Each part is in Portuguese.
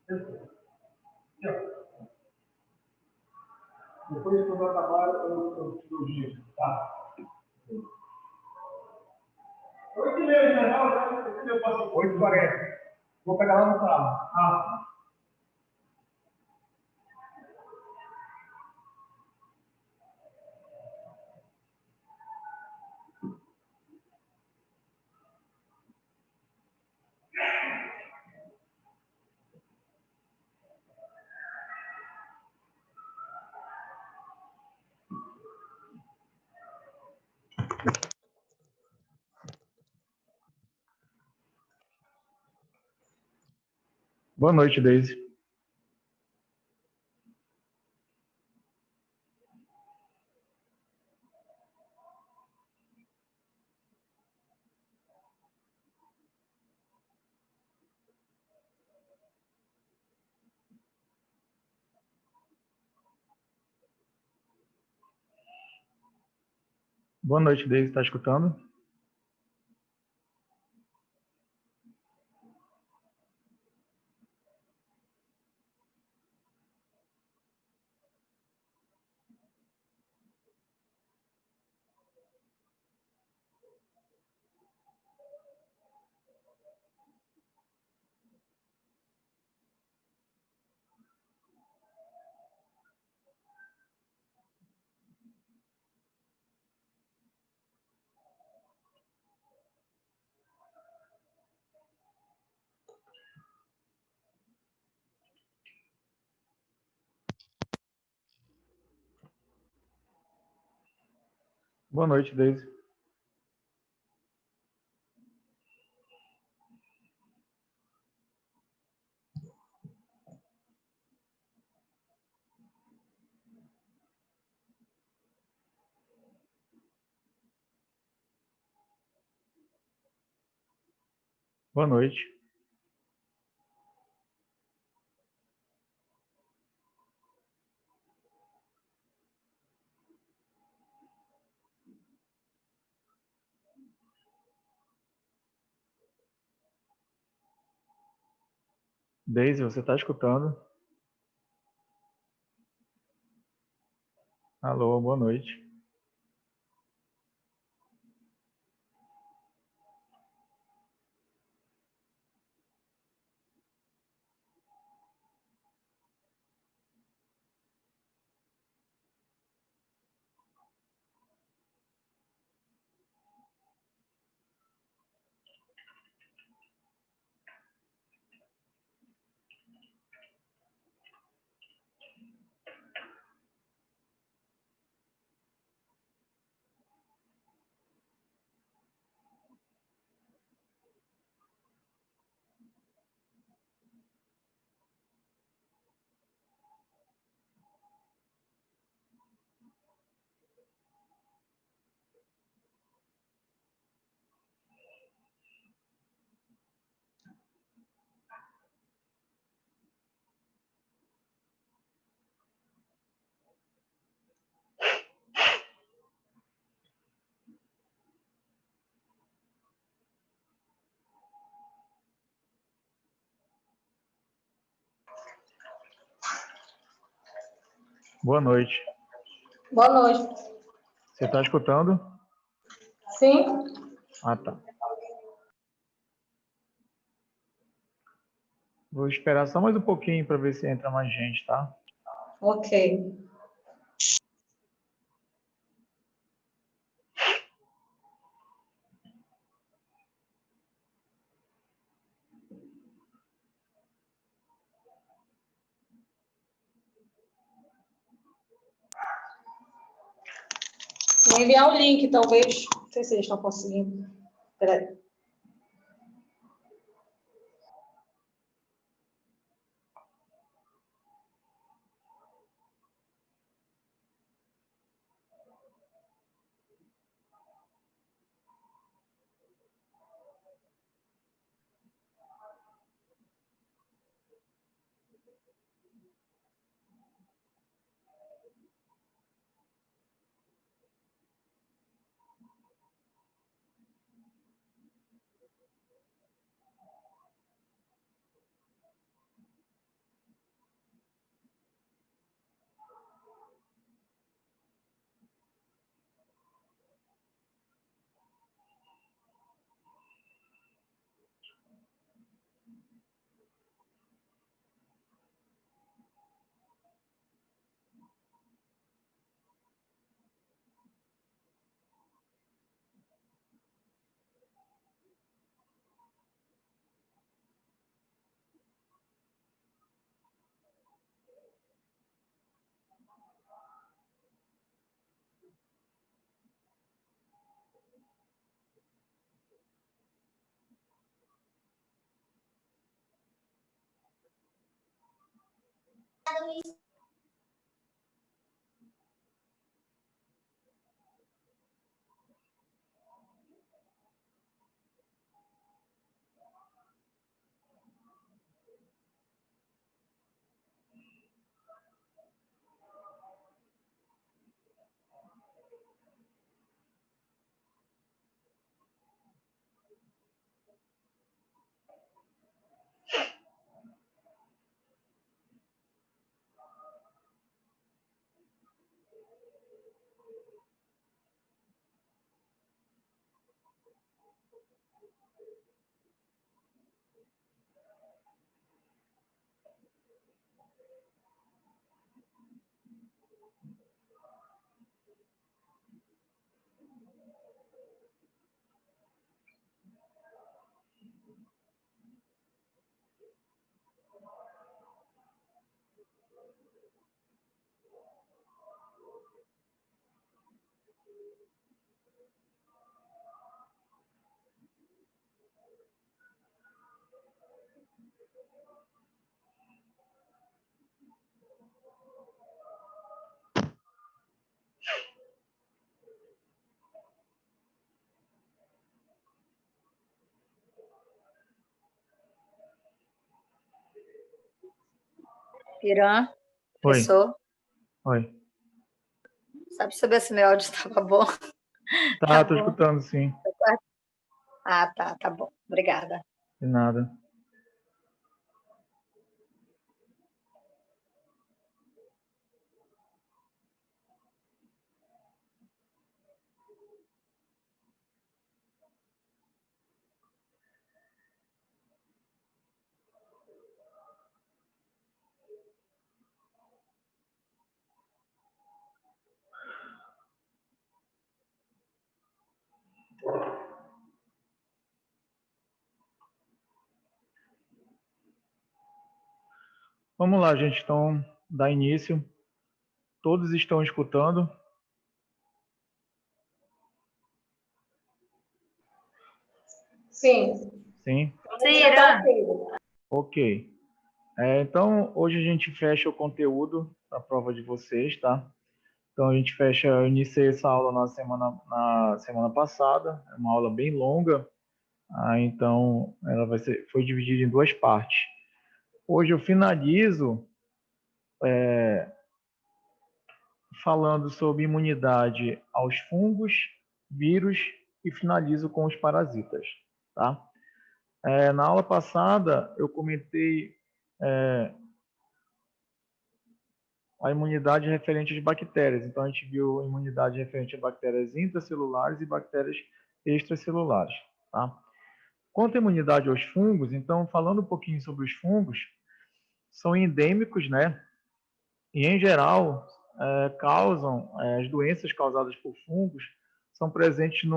Depois que eu acabar, eu te dou o dia. Tá? 8h30, né? 8h40. Vou pegar lá no carro. Ah. Boa noite, Deise. Boa noite, Deise. Está escutando? Boa noite, Deise. Boa noite. Deise, você está escutando? Alô, boa noite. Boa noite. Boa noite. Você está escutando? Sim. Ah, tá. Vou esperar só mais um pouquinho para ver se entra mais gente, tá? Ok. Vou enviar o link, talvez. Não sei se eles estão conseguindo. Espera aí. Irã, Oi. professor, Oi. sabe saber se meu áudio estava bom? Tá, tô bom. escutando, sim. Ah, tá bom. Obrigada. De nada. Vamos lá, gente. Então, dá início. Todos estão escutando? Sim. Sim? Sim, Já tá Irã. ok. Ok. Então, hoje a gente fecha o conteúdo da prova de vocês, tá? Então, a gente fecha, eu iniciei essa aula na semana passada, é uma aula bem longa, então ela foi dividida em duas partes. Hoje eu finalizo falando sobre imunidade aos fungos, vírus e finalizo com os parasitas, tá? Na aula passada eu comentei a imunidade referente às bactérias. Então, a gente viu a imunidade referente a bactérias intracelulares e bactérias extracelulares. Tá? Quanto à imunidade aos fungos, então, falando um pouquinho sobre os fungos, são endêmicos, né? E, em geral, as doenças causadas por fungos são presentes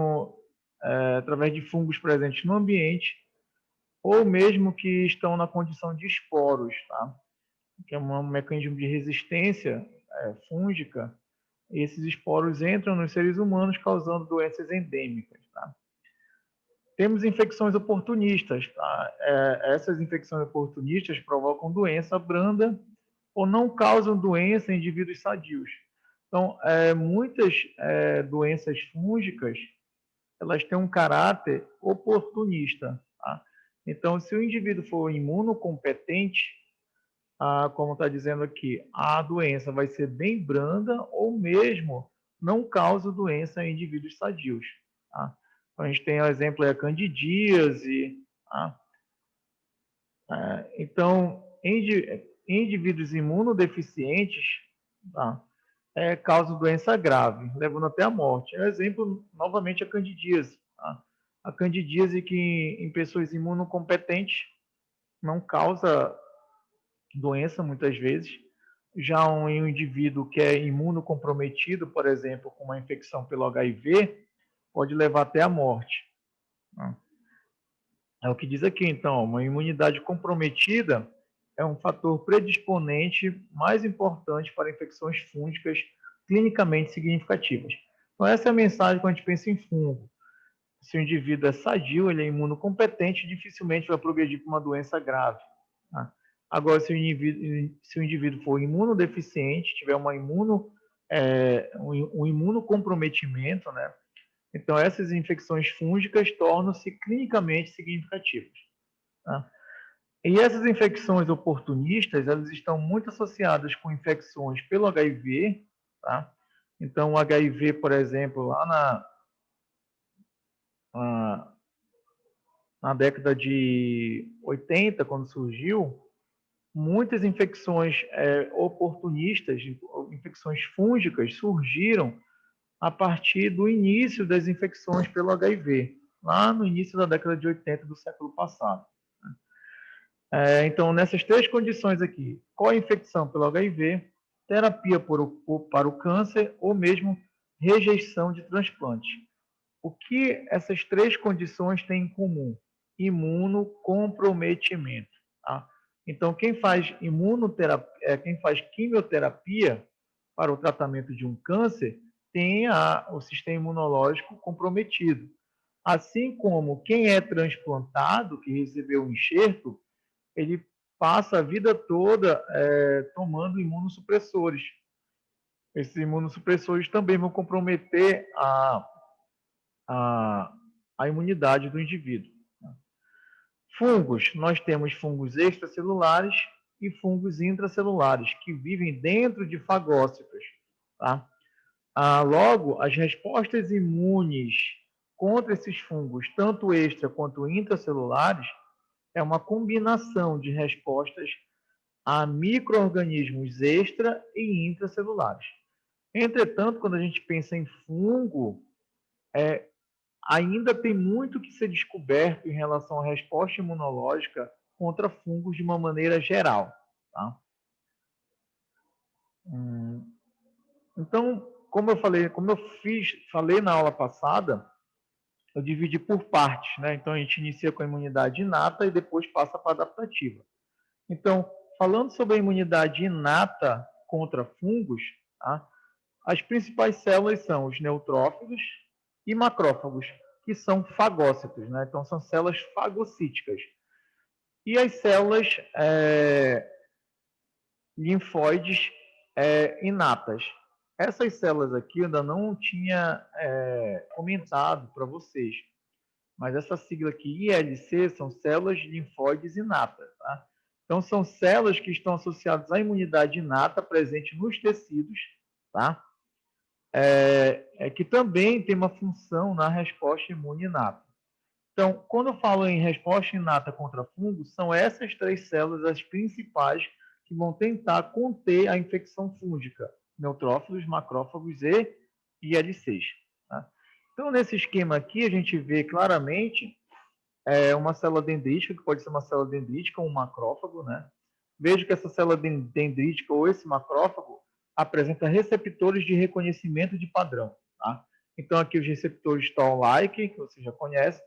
através de fungos presentes no ambiente ou mesmo que estão na condição de esporos, tá? Que é um mecanismo de resistência fúngica. Esses esporos entram nos seres humanos causando doenças endêmicas. Tá? Temos infecções oportunistas. Tá? Essas infecções oportunistas provocam doença branda ou não causam doença em indivíduos sadios. Então, muitas doenças fúngicas elas têm um caráter oportunista. Tá? Então, se o indivíduo for imunocompetente, como está dizendo aqui, a doença vai ser bem branda ou mesmo não causa doença em indivíduos sadios. Tá? Então, a gente tem o exemplo da candidíase. Tá? Então, em indivíduos imunodeficientes, tá? Causa doença grave, levando até a morte. Exemplo, novamente, a candidíase. Tá? A candidíase que em pessoas imunocompetentes não causa doença muitas vezes. Já um indivíduo que é imunocomprometido, por exemplo, com uma infecção pelo HIV, pode levar até a morte. É o que diz aqui, então, uma imunidade comprometida é um fator predisponente mais importante para infecções fúngicas clinicamente significativas. Então, essa é a mensagem quando a gente pensa em fungo. Se o indivíduo é sadio, ele é imunocompetente, dificilmente vai progredir para uma doença grave. Tá? Agora, se o indivíduo for imunodeficiente, tiver um imunocomprometimento, né? Então, essas infecções fúngicas tornam-se clinicamente significativas. Tá? E essas infecções oportunistas, elas estão muito associadas com infecções pelo HIV, tá? Então, o HIV, por exemplo, lá na década de 80, quando surgiu, muitas infecções oportunistas, infecções fúngicas, surgiram a partir do início das infecções pelo HIV, lá no início da década de 80 do século passado. Então, nessas três condições aqui, co-infecção pelo HIV, terapia para o câncer ou mesmo rejeição de transplante. O que essas três condições têm em comum? Imunocomprometimento. Tá? Então, quem faz quimioterapia para o tratamento de um câncer tem o sistema imunológico comprometido. Assim como quem é transplantado, que recebeu um enxerto, ele passa a vida toda tomando imunossupressores. Esses imunossupressores também vão comprometer a imunidade do indivíduo. Fungos, nós temos fungos extracelulares e fungos intracelulares, que vivem dentro de fagócitos. Tá? Logo, as respostas imunes contra esses fungos, tanto extra quanto intracelulares, é uma combinação de respostas a micro-organismos extra e intracelulares. Entretanto, quando a gente pensa em fungo, ainda tem muito que ser descoberto em relação à resposta imunológica contra fungos de uma maneira geral. Tá? Então, como eu falei na aula passada, eu dividi por partes, né? Então, a gente inicia com a imunidade inata e depois passa para a adaptativa. Então, falando sobre a imunidade inata contra fungos, tá? As principais células são os neutrófilos e macrófagos, que são fagócitos, né? Então, são células fagocíticas. E as células linfóides inatas. Essas células aqui eu ainda não tinha comentado para vocês, mas essa sigla aqui, ILC, são células linfóides inatas. Tá? Então, são células que estão associadas à imunidade inata presente nos tecidos, tá? Que também tem uma função na resposta imune inata. Então, quando eu falo em resposta inata contra fungos, são essas três células as principais que vão tentar conter a infecção fúngica, neutrófilos, macrófagos e IL6. Tá? Então, nesse esquema aqui, a gente vê claramente uma célula dendrítica, que pode ser uma célula dendrítica ou um macrófago, né? Vejo que essa célula dendrítica ou esse macrófago apresenta receptores de reconhecimento de padrão. Tá? Então, aqui os receptores Toll-like, que você já conhece,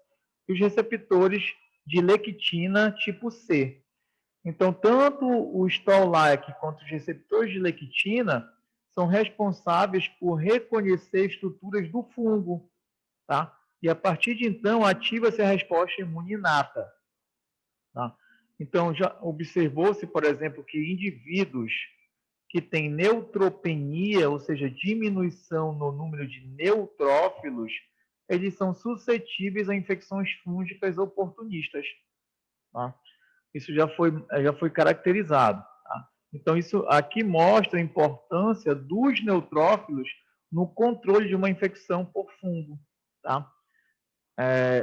e os receptores de lectina tipo C. Então, tanto os Toll-like quanto os receptores de lectina são responsáveis por reconhecer estruturas do fungo, tá? E a partir de então ativa-se a resposta imune inata. Tá? Então, já observou-se, por exemplo, que indivíduos que têm neutropenia, ou seja, diminuição no número de neutrófilos, eles são suscetíveis a infecções fúngicas oportunistas. Tá? Isso já foi caracterizado. Tá? Então, isso aqui mostra a importância dos neutrófilos no controle de uma infecção por fungo. Tá?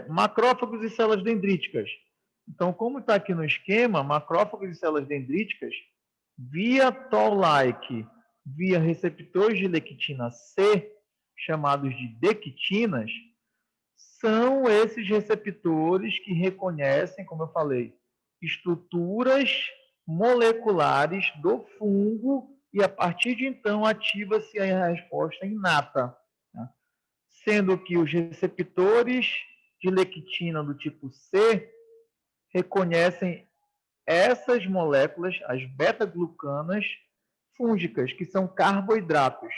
Macrófagos e células dendríticas. Então, como está aqui no esquema, macrófagos e células dendríticas, via Toll-like, via receptores de lectina C, chamados de dectinas, são esses receptores que reconhecem, como eu falei, estruturas moleculares do fungo e, a partir de então, ativa-se a resposta inata. Né? Sendo que os receptores de lectina do tipo C reconhecem essas moléculas, as beta-glucanas fúngicas, que são carboidratos.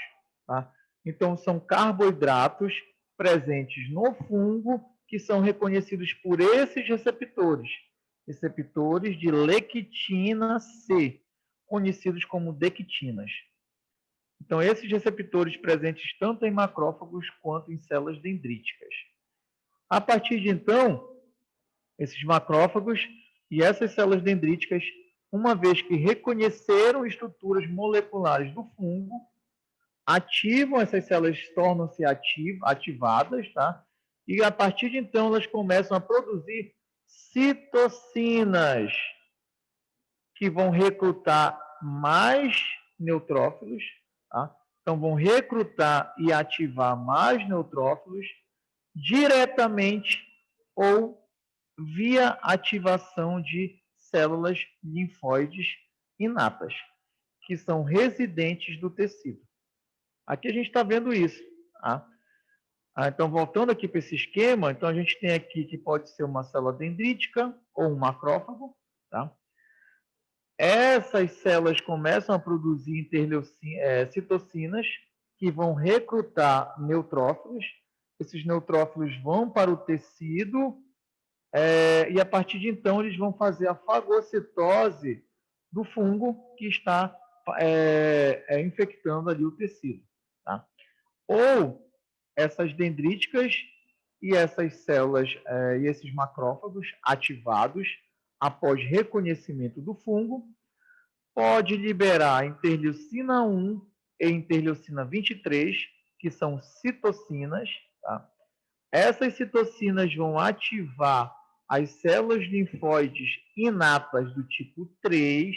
Tá? Então, são carboidratos presentes no fungo que são reconhecidos por esses receptores. receptores de lectina C, conhecidos como dectinas. Então, esses receptores presentes tanto em macrófagos quanto em células dendríticas. A partir de então, esses macrófagos e essas células dendríticas, uma vez que reconheceram estruturas moleculares do fungo, ativam essas células, tornam-se ativadas, tá? E a partir de então elas começam a produzir citocinas, que vão recrutar mais neutrófilos, tá? Então vão recrutar e ativar mais neutrófilos diretamente ou via ativação de células linfóides inatas, que são residentes do tecido. Aqui a gente está vendo isso. Tá? Então, voltando aqui para esse esquema, então a gente tem aqui que pode ser uma célula dendrítica ou um macrófago. Tá? Essas células começam a produzir citocinas que vão recrutar neutrófilos. Esses neutrófilos vão para o tecido e a partir de então eles vão fazer a fagocitose do fungo que está infectando ali o tecido. Tá? Ou essas dendríticas e essas células e esses macrófagos ativados após reconhecimento do fungo pode liberar interleucina 1 e interleucina 23, que são citocinas. Tá? Essas citocinas vão ativar as células linfóides inatas do tipo 3,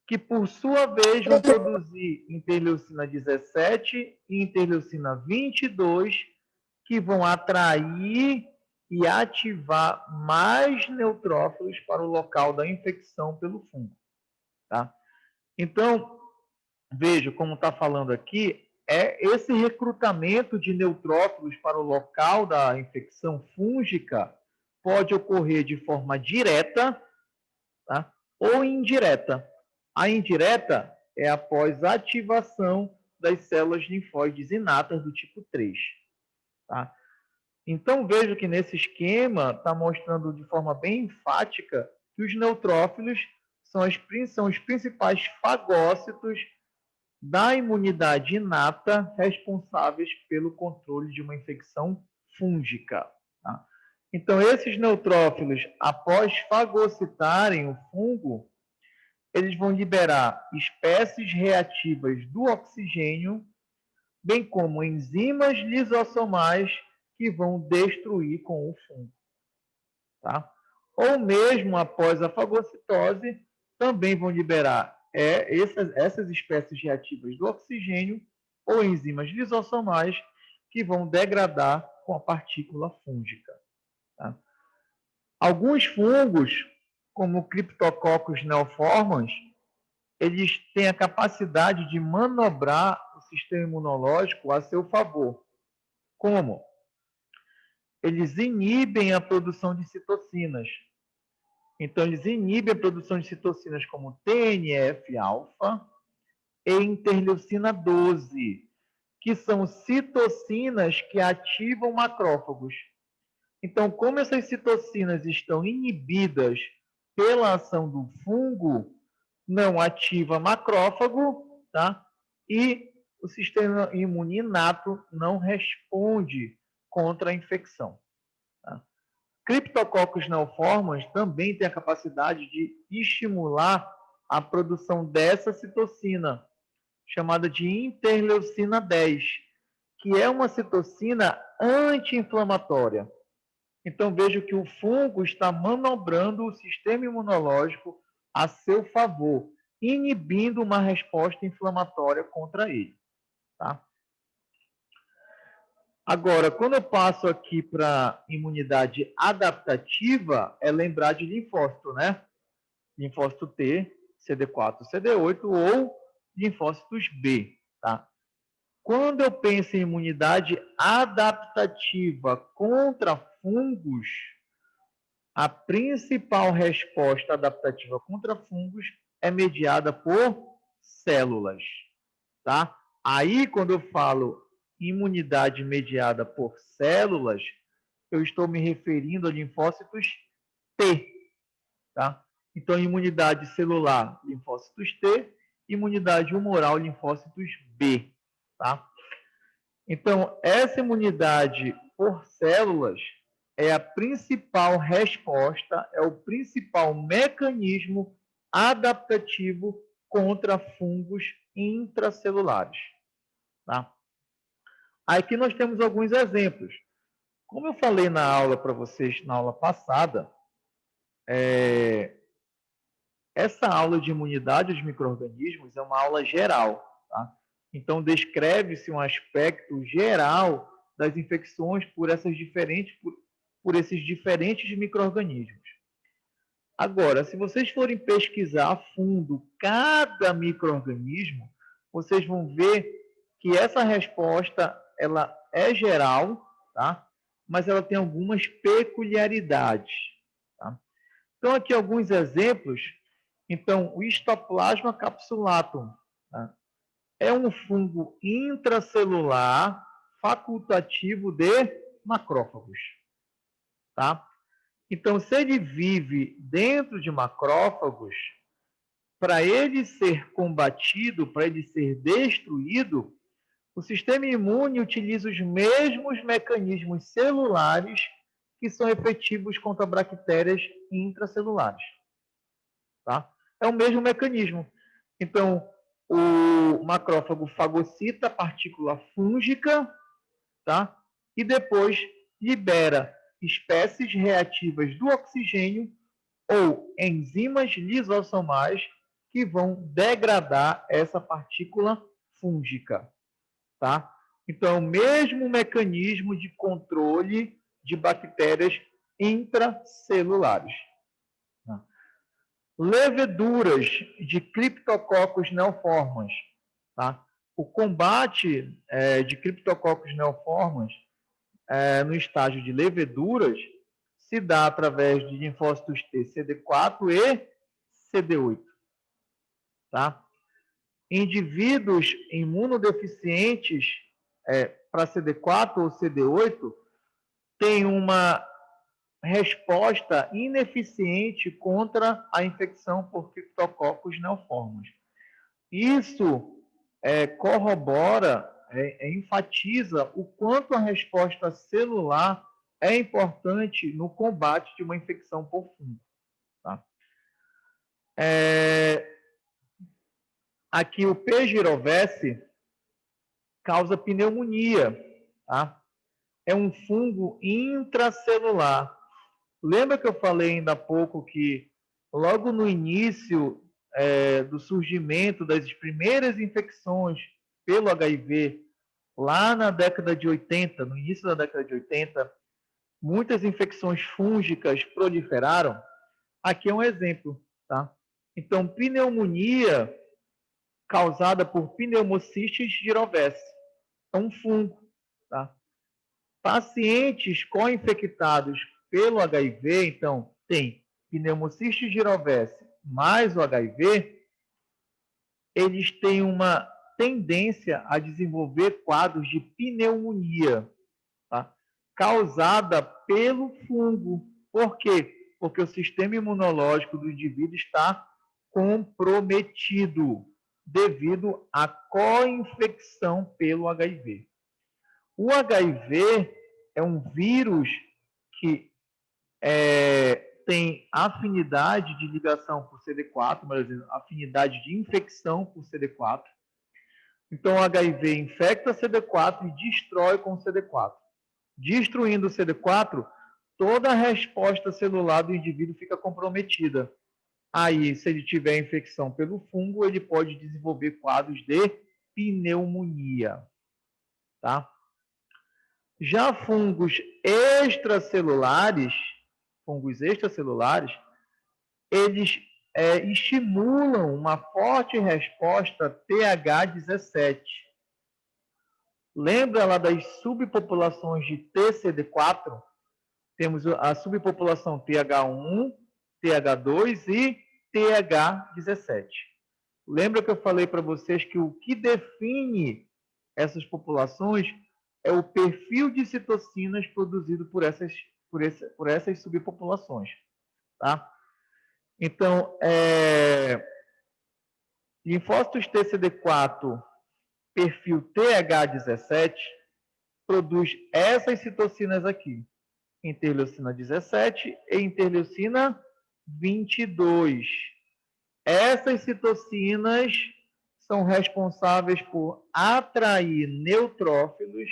que por sua vez vão produzir interleucina 17 e interleucina 22, que vão atrair e ativar mais neutrófilos para o local da infecção pelo fungo. Tá? Então, veja como está falando aqui, esse recrutamento de neutrófilos para o local da infecção fúngica pode ocorrer de forma direta, tá? Ou indireta. A indireta é após a ativação das células linfóides inatas do tipo 3. Tá? Então, veja que nesse esquema está mostrando de forma bem enfática que os neutrófilos são os principais fagócitos da imunidade inata responsáveis pelo controle de uma infecção fúngica. Tá? Então, esses neutrófilos, após fagocitarem o fungo, eles vão liberar espécies reativas do oxigênio, bem como enzimas lisossomais que vão destruir com o fungo. Tá? Ou mesmo após a fagocitose, também vão liberar essas espécies reativas do oxigênio ou enzimas lisossomais que vão degradar com a partícula fúngica. Tá? Alguns fungos, como o Cryptococcus neoformans, eles têm a capacidade de manobrar o sistema imunológico a seu favor. Como? Eles inibem a produção de citocinas. Então, eles inibem a produção de citocinas como TNF-alfa e interleucina 12, que são citocinas que ativam macrófagos. Então, como essas citocinas estão inibidas pela ação do fungo, não ativa macrófago, tá? E o sistema imune inato não responde contra a infecção. Tá? Cryptococcus neoformans também tem a capacidade de estimular a produção dessa citocina, chamada de interleucina 10, que é uma citocina anti-inflamatória. Então, vejo que o fungo está manobrando o sistema imunológico a seu favor, inibindo uma resposta inflamatória contra ele. Tá? Agora, quando eu passo aqui para imunidade adaptativa, é lembrar de linfócito, né? Linfócito T, CD4, CD8 ou linfócitos B, tá? Quando eu penso em imunidade adaptativa contra fungos, a principal resposta adaptativa contra fungos é mediada por células, tá? Aí, quando eu falo imunidade mediada por células, eu estou me referindo a linfócitos T, tá? Então, imunidade celular, linfócitos T, imunidade humoral, linfócitos B, tá? Então, essa imunidade por células é a principal resposta, é o principal mecanismo adaptativo contra fungos intracelulares, tá? Aqui nós temos alguns exemplos. Como eu falei na aula para vocês, na aula passada, essa aula de imunidade aos micro-organismos é uma aula geral, tá? Então, descreve-se um aspecto geral das infecções por esses diferentes micro-organismos. Agora, se vocês forem pesquisar a fundo cada micro-organismo, vocês vão ver que essa resposta ela é geral, tá? Mas ela tem algumas peculiaridades, tá? Então, aqui alguns exemplos. Então, o Histoplasma capsulatum, tá? É um fungo intracelular facultativo de macrófagos, tá? Então, se ele vive dentro de macrófagos, para ele ser combatido, para ele ser destruído, o sistema imune utiliza os mesmos mecanismos celulares que são efetivos contra bactérias intracelulares, tá? É o mesmo mecanismo. Então, o macrófago fagocita a partícula fúngica, tá? E depois libera espécies reativas do oxigênio ou enzimas lisossomais que vão degradar essa partícula fúngica, tá? Então, é o mesmo mecanismo de controle de bactérias intracelulares. Leveduras de Cryptococcus neoformans, tá? O combate de Cryptococcus neoformans no estágio de leveduras se dá através de linfócitos T, CD4 e CD8, tá? Indivíduos imunodeficientes para CD4 ou CD8 têm uma resposta ineficiente contra a infecção por Cryptococcus neoformans. Isso corrobora, enfatiza o quanto a resposta celular é importante no combate de uma infecção por fungo, tá? Aqui o P. gyrovese causa pneumonia, tá? É um fungo intracelular. Lembra que eu falei ainda há pouco que logo no início do surgimento das primeiras infecções pelo HIV, lá na década de 80, no início da década de 80, muitas infecções fúngicas proliferaram? Aqui é um exemplo, tá? Então, pneumonia causada por Pneumocystis gyrovese. É um fungo, tá? Pacientes co-infectados pelo HIV, então, tem Pneumocystis gyrovese mais o HIV, eles têm uma tendência a desenvolver quadros de pneumonia, tá? Causada pelo fungo. Por quê? Porque o sistema imunológico do indivíduo está comprometido devido à co-infecção pelo HIV. O HIV é um vírus que tem afinidade de ligação por CD4, mas afinidade de infecção por CD4. Então, o HIV infecta CD4 e destrói com CD4. Destruindo o CD4, toda a resposta celular do indivíduo fica comprometida. Aí, se ele tiver infecção pelo fungo, ele pode desenvolver quadros de pneumonia, tá? Já fungos extracelulares, eles estimulam uma forte resposta TH17. Lembra lá das subpopulações de TCD4? Temos a subpopulação TH1, TH2 e TH17. Lembra que eu falei para vocês que o que define essas populações é o perfil de citocinas produzido por essas subpopulações, tá? Então, linfócitos TCD4, perfil TH17, produz essas citocinas aqui, interleucina 17 e interleucina 22. Essas citocinas são responsáveis por atrair neutrófilos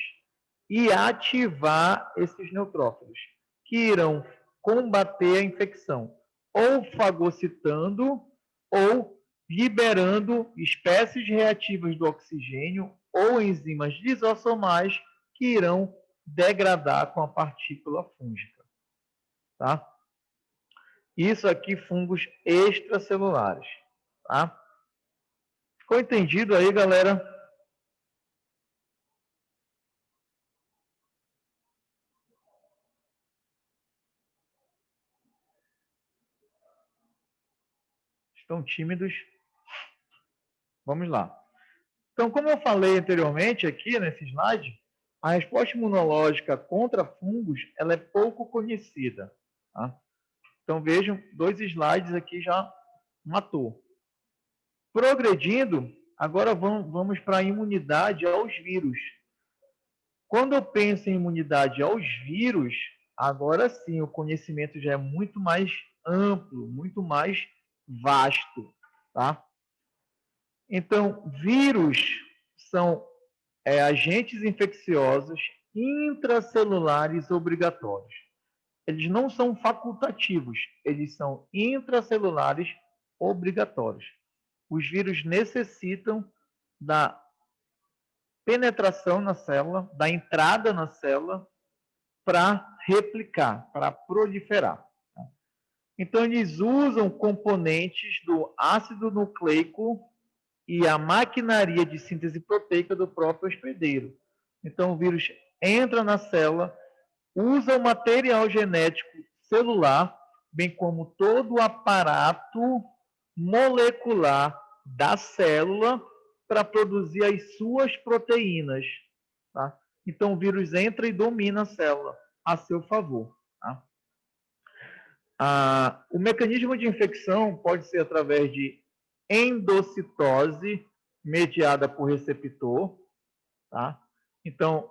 e ativar esses neutrófilos, que irão combater a infecção, ou fagocitando, ou liberando espécies reativas do oxigênio ou enzimas lisossomais que irão degradar com a partícula fúngica. Tá? Isso aqui, fungos extracelulares. Tá? Ficou entendido aí, galera? Estão tímidos? Vamos lá. Então, como eu falei anteriormente aqui nesse slide, a resposta imunológica contra fungos ela é pouco conhecida. Tá? Então, vejam, 2 slides aqui já matou. Progredindo, agora vamos para a imunidade aos vírus. Quando eu penso em imunidade aos vírus, agora sim o conhecimento já é muito mais amplo, muito mais vasto. Tá? Então, vírus são agentes infecciosos intracelulares obrigatórios. Eles não são facultativos, eles são intracelulares obrigatórios. Os vírus necessitam da penetração na célula, da entrada na célula, para replicar, para proliferar. Então, eles usam componentes do ácido nucleico e a maquinaria de síntese proteica do próprio hospedeiro. Então, o vírus entra na célula, usa o material genético celular, bem como todo o aparato molecular da célula para produzir as suas proteínas. Tá? Então, o vírus entra e domina a célula a seu favor. Tá? O mecanismo de infecção pode ser através de endocitose mediada por receptor. Tá? Então,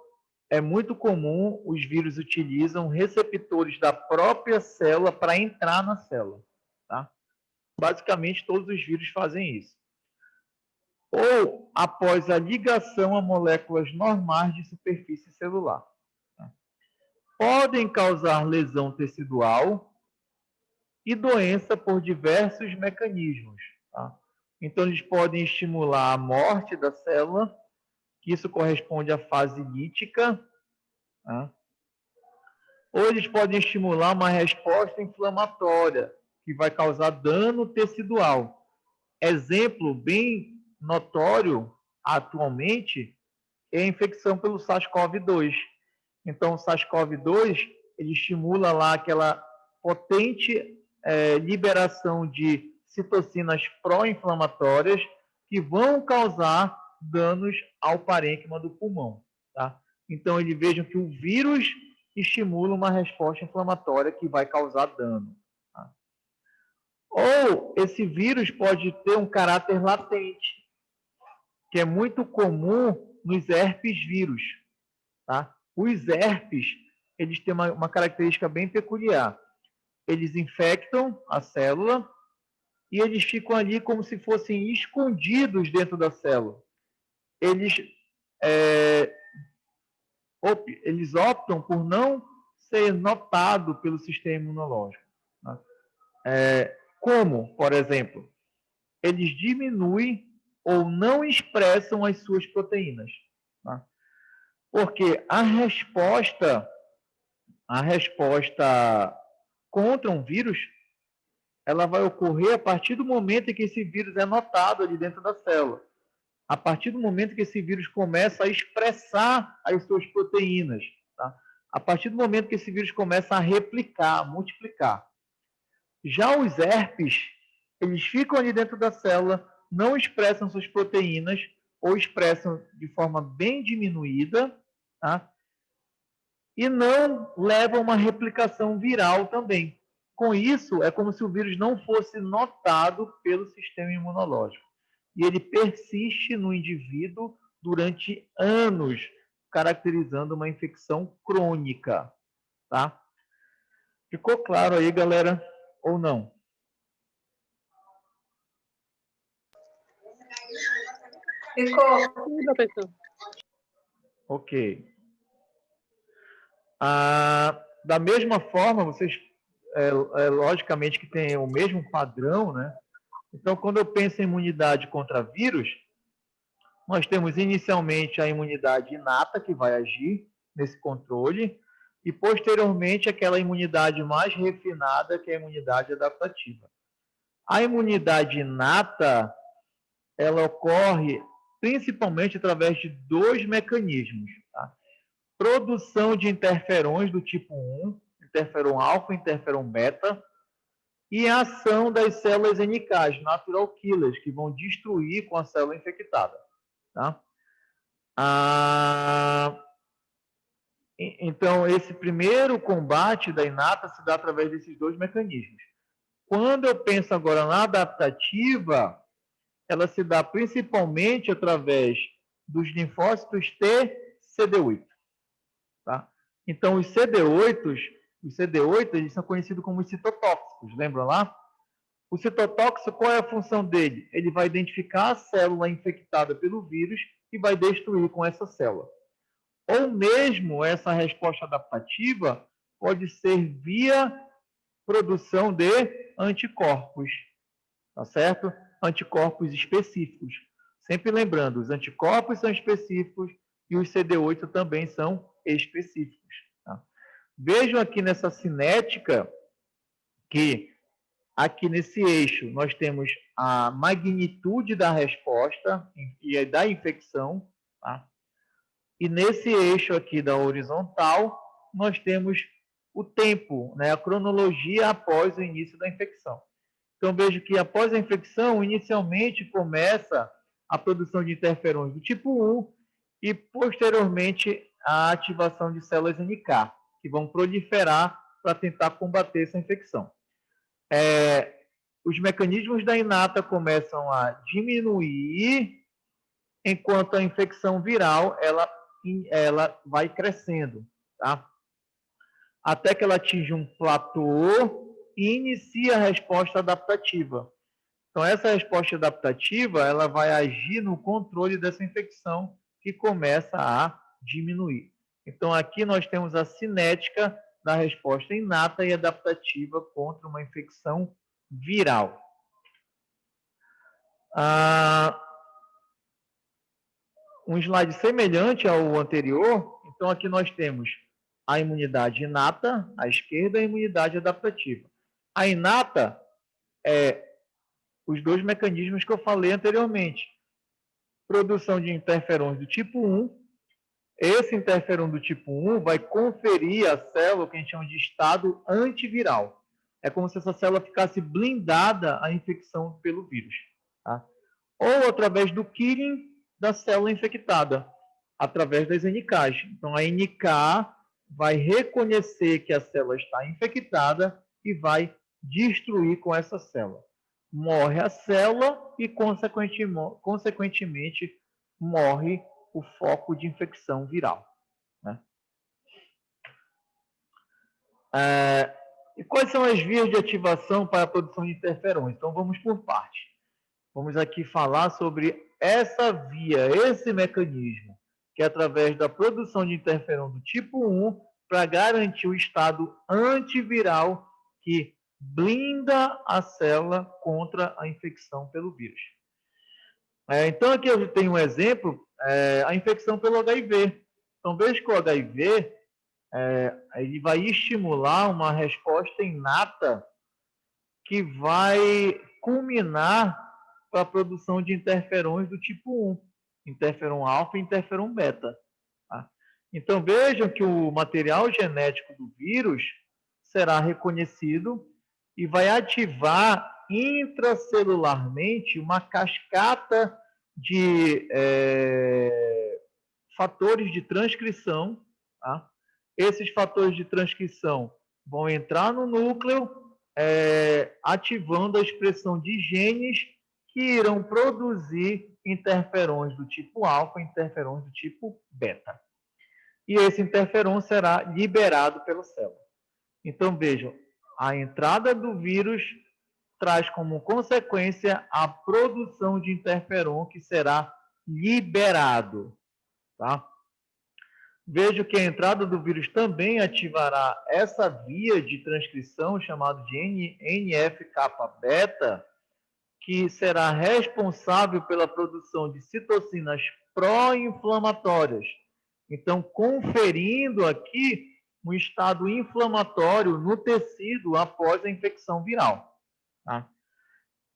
é muito comum os vírus utilizam receptores da própria célula para entrar na célula. Tá? Basicamente, todos os vírus fazem isso. Ou após a ligação a moléculas normais de superfície celular. Tá? Podem causar lesão tecidual e doença por diversos mecanismos. Tá? Então, eles podem estimular a morte da célula, que isso corresponde à fase lítica, tá? Ou eles podem estimular uma resposta inflamatória, que vai causar dano tecidual. Exemplo bem notório atualmente é a infecção pelo SARS-CoV-2. Então, o SARS-CoV-2 ele estimula lá aquela potente liberação de citocinas pró-inflamatórias que vão causar danos ao parênquima do pulmão. Tá? Então, eles vejam que o vírus estimula uma resposta inflamatória que vai causar dano. Tá? Ou esse vírus pode ter um caráter latente, que é muito comum nos herpes vírus. Tá? Os herpes, eles têm uma característica bem peculiar. Eles infectam a célula e eles ficam ali como se fossem escondidos dentro da célula. Eles optam por não ser notado pelo sistema imunológico. Tá? Como, por exemplo, eles diminuem ou não expressam as suas proteínas. Tá? Porque a resposta contra um vírus, ela vai ocorrer a partir do momento em que esse vírus é notado ali dentro da célula. A partir do momento que esse vírus começa a expressar as suas proteínas. Tá? A partir do momento que esse vírus começa a replicar, a multiplicar. Já os herpes, eles ficam ali dentro da célula, não expressam suas proteínas, ou expressam de forma bem diminuída, tá? E não levam uma replicação viral também. Com isso, é como se o vírus não fosse notado pelo sistema imunológico. E ele persiste no indivíduo durante anos, caracterizando uma infecção crônica, tá? Ficou claro aí, galera, ou não? Ficou. Sim, professor. Ok. Da mesma forma, vocês, logicamente que tem o mesmo padrão, né? Então, quando eu penso em imunidade contra vírus, nós temos inicialmente a imunidade inata, que vai agir nesse controle, e posteriormente aquela imunidade mais refinada, que é a imunidade adaptativa. A imunidade inata, ela ocorre principalmente através de dois mecanismos. Tá? Produção de interferões do tipo 1, interferon alfa e interferon beta, e a ação das células NK, natural killers, que vão destruir com a célula infectada. Tá? Então, esse primeiro combate da inata se dá através desses dois mecanismos. Quando eu penso agora na adaptativa, ela se dá principalmente através dos linfócitos T CD8. Tá? Então, os CD8 eles são conhecidos como citotóxicos, lembram lá? O citotóxico, qual é a função dele? Ele vai identificar a célula infectada pelo vírus e vai destruir com essa célula. Ou mesmo essa resposta adaptativa pode ser via produção de anticorpos, tá certo? Anticorpos específicos. Sempre lembrando, os anticorpos são específicos e os CD8 também são específicos. Tá? Vejam aqui nessa cinética que aqui nesse eixo nós temos a magnitude da resposta e da infecção, tá? E nesse eixo aqui da horizontal nós temos o tempo, né? A cronologia após o início da infecção. Então vejo que após a infecção, inicialmente começa a produção de interferões do tipo 1 e posteriormente a ativação de células NK, que vão proliferar para tentar combater essa infecção. Os mecanismos da inata começam a diminuir, enquanto a infecção viral ela vai crescendo, tá? Até que ela atinge um platô e inicia a resposta adaptativa. Então, essa resposta adaptativa ela vai agir no controle dessa infecção que começa a diminuir. Então, aqui nós temos a cinética da resposta inata e adaptativa contra uma infecção viral. Um slide semelhante ao anterior. Então, aqui nós temos a imunidade inata, à esquerda, e a imunidade adaptativa. A inata é os dois mecanismos que eu falei anteriormente. Produção de interferons do tipo 1. Esse interferon do tipo 1 vai conferir à célula o que a gente chama de estado antiviral. É como se essa célula ficasse blindada à infecção pelo vírus. Tá? Ou através do killing da célula infectada, através das NKs. Então, a NK vai reconhecer que a célula está infectada e vai destruir com essa célula. Morre a célula e, consequentemente, morre o foco de infecção viral. Né? E quais são as vias de ativação para a produção de interferões? Então, vamos por partes. Vamos aqui falar sobre essa via, esse mecanismo, que é através da produção de interferon do tipo 1 para garantir o estado antiviral que blinda a célula contra a infecção pelo vírus. Então, aqui eu tenho um exemplo, a infecção pelo HIV. Então, veja que o HIV ele vai estimular uma resposta inata que vai culminar para a produção de interferões do tipo 1, interferon alfa e interferon beta. Tá? Então, vejam que o material genético do vírus será reconhecido e vai ativar intracelularmente uma cascata de fatores de transcrição. Tá? Esses fatores de transcrição vão entrar no núcleo ativando a expressão de genes que irão produzir interferons do tipo alfa e interferons do tipo beta. E esse interferon será liberado pela célula. Então, vejam, a entrada do vírus traz como consequência a produção de interferon que será liberado. Tá? Vejo que a entrada do vírus também ativará essa via de transcrição chamada de NF-kappa-beta, que será responsável pela produção de citocinas pró-inflamatórias. Então, conferindo aqui um estado inflamatório no tecido após a infecção viral. Tá?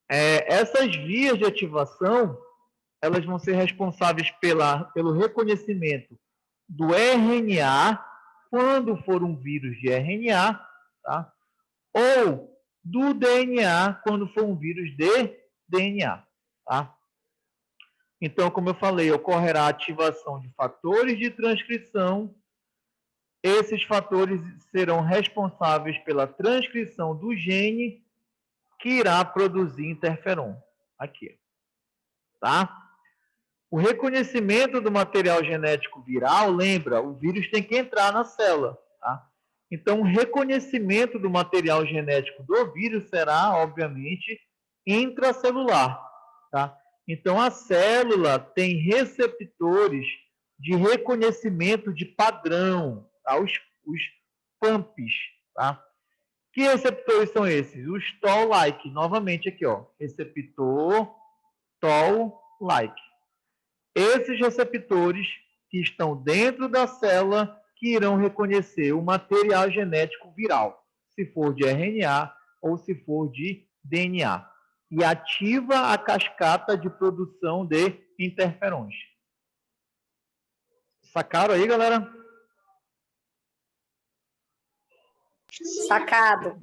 Essas vias de ativação, elas vão ser responsáveis pelo reconhecimento do RNA, quando for um vírus de RNA, tá? Ou do DNA, quando for um vírus de DNA. Tá? Então, como eu falei, ocorrerá a ativação de fatores de transcrição. Esses fatores serão responsáveis pela transcrição do gene que irá produzir interferon. Aqui. Tá? O reconhecimento do material genético viral, lembra, o vírus tem que entrar na célula. Tá? Então, o reconhecimento do material genético do vírus será, obviamente, intracelular. Tá? Então, a célula tem receptores de reconhecimento de padrão, tá? Os PAMPs. Tá? Que receptores são esses? Os Toll-like, novamente aqui, ó, receptor Toll-like. Esses receptores que estão dentro da célula que irão reconhecer o material genético viral, se for de RNA ou se for de DNA, e ativa a cascata de produção de interferons. Sacaram aí, galera? Sacado.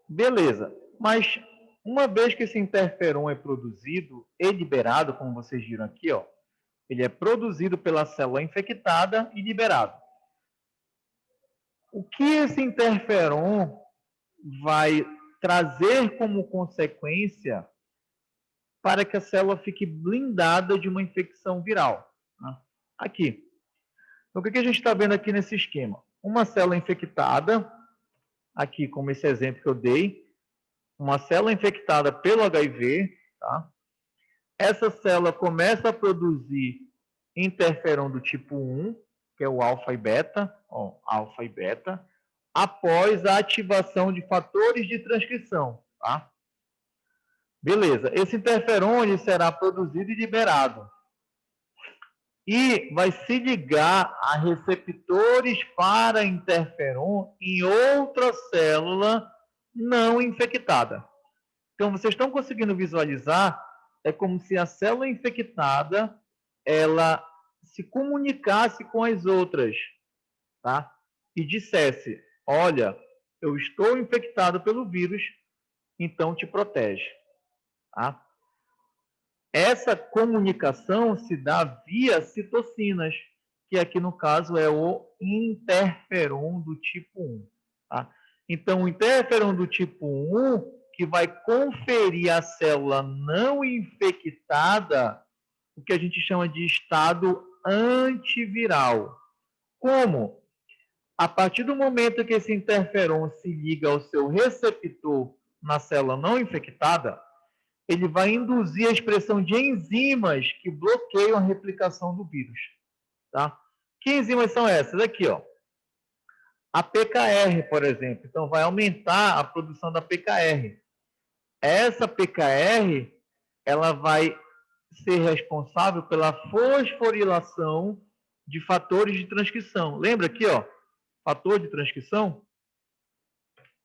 Beleza, mas uma vez que esse interferon é produzido e liberado, como vocês viram aqui, ó, ele é produzido pela célula infectada e liberado. O que esse interferon vai trazer como consequência para que a célula fique blindada de uma infecção viral? Aqui. Então, o que a gente está vendo aqui nesse esquema? Uma célula infectada, aqui como esse exemplo que eu dei, uma célula infectada pelo HIV, tá? Essa célula começa a produzir interferon do tipo 1, que é o alfa e beta, ó, alfa e beta, após a ativação de fatores de transcrição, tá? Beleza, esse interferon ele será produzido e liberado. E vai se ligar a receptores para interferon em outra célula não infectada. Então, vocês estão conseguindo visualizar? É como se a célula infectada ela se comunicasse com as outras, tá? E dissesse, olha, eu estou infectado pelo vírus, então te protege. Tá? Essa comunicação se dá via citocinas, que aqui no caso é o interferon do tipo 1. Tá? Então, o interferon do tipo 1, que vai conferir à célula não infectada o que a gente chama de estado antiviral. Como? A partir do momento que esse interferon se liga ao seu receptor na célula não infectada, ele vai induzir a expressão de enzimas que bloqueiam a replicação do vírus. Tá? Que enzimas são essas? Aqui, ó. A PKR, por exemplo. Então, vai aumentar a produção da PKR. Essa PKR, ela vai ser responsável pela fosforilação de fatores de transcrição. Lembra aqui, ó, fator de transcrição?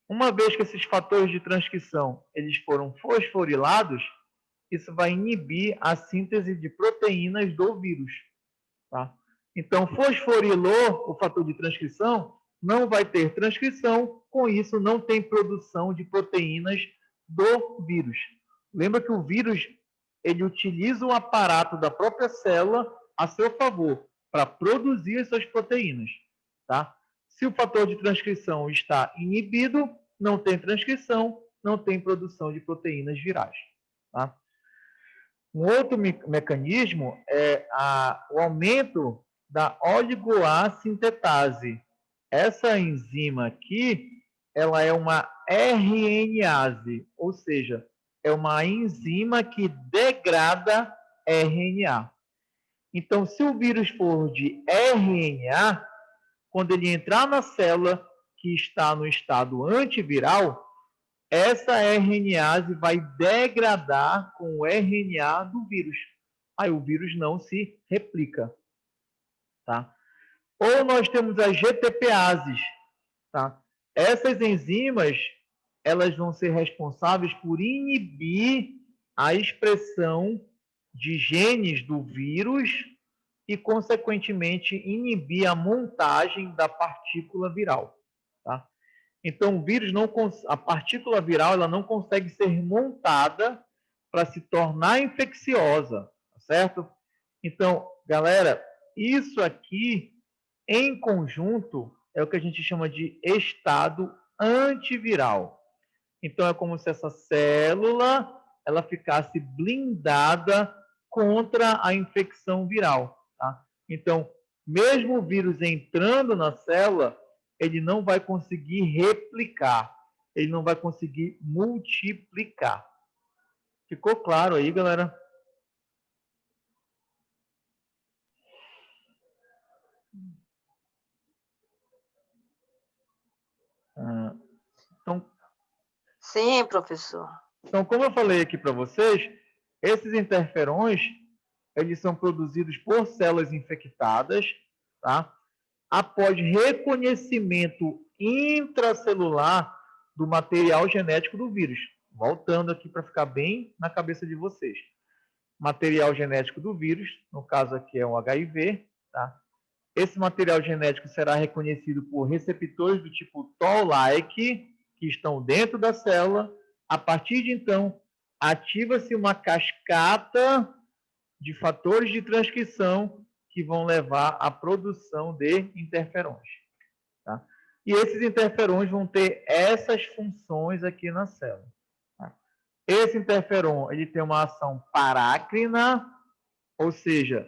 Uma vez que esses fatores de transcrição eles foram fosforilados, isso vai inibir a síntese de proteínas do vírus. Tá? Então, fosforilou o fator de transcrição, não vai ter transcrição, com isso não tem produção de proteínas do vírus. Lembra que o vírus ele utiliza o aparato da própria célula a seu favor. para produzir as suas proteínas, tá? Se o fator de transcrição está inibido, não tem transcrição, não tem produção de proteínas virais, tá? Um outro mecanismo é o aumento da oligoacintetase. Essa enzima aqui, ela é uma RNase, ou seja, é uma enzima que degrada RNA. Então, se o vírus for de RNA, quando ele entrar na célula que está no estado antiviral, essa RNase vai degradar com o RNA do vírus. Aí o vírus não se replica, tá? Ou nós temos as GTPases, tá? Essas enzimas, elas vão ser responsáveis por inibir a expressão de genes do vírus e, consequentemente, inibir a montagem da partícula viral, tá? Então, o vírus a partícula viral, ela não consegue ser montada para se tornar infecciosa, tá certo? Então, galera, isso aqui, em conjunto, é o que a gente chama de estado antiviral. Então, é como se essa célula ela ficasse blindada contra a infecção viral, tá? Então, mesmo o vírus entrando na célula, ele não vai conseguir replicar, ele não vai conseguir multiplicar. Ficou claro aí, galera? Então, Sim, professor. Então, como eu falei aqui para vocês, esses interferões, eles são produzidos por células infectadas, tá? Após reconhecimento intracelular do material genético do vírus. Voltando aqui para ficar bem na cabeça de vocês. Material genético do vírus, no caso aqui é um HIV, tá? Esse material genético será reconhecido por receptores do tipo Toll-like, que estão dentro da célula. A partir de então, ativa-se uma cascata de fatores de transcrição que vão levar à produção de interferões, tá? E esses interferões vão ter essas funções aqui na célula, tá? Esse interferon, ele tem uma ação parácrina, ou seja,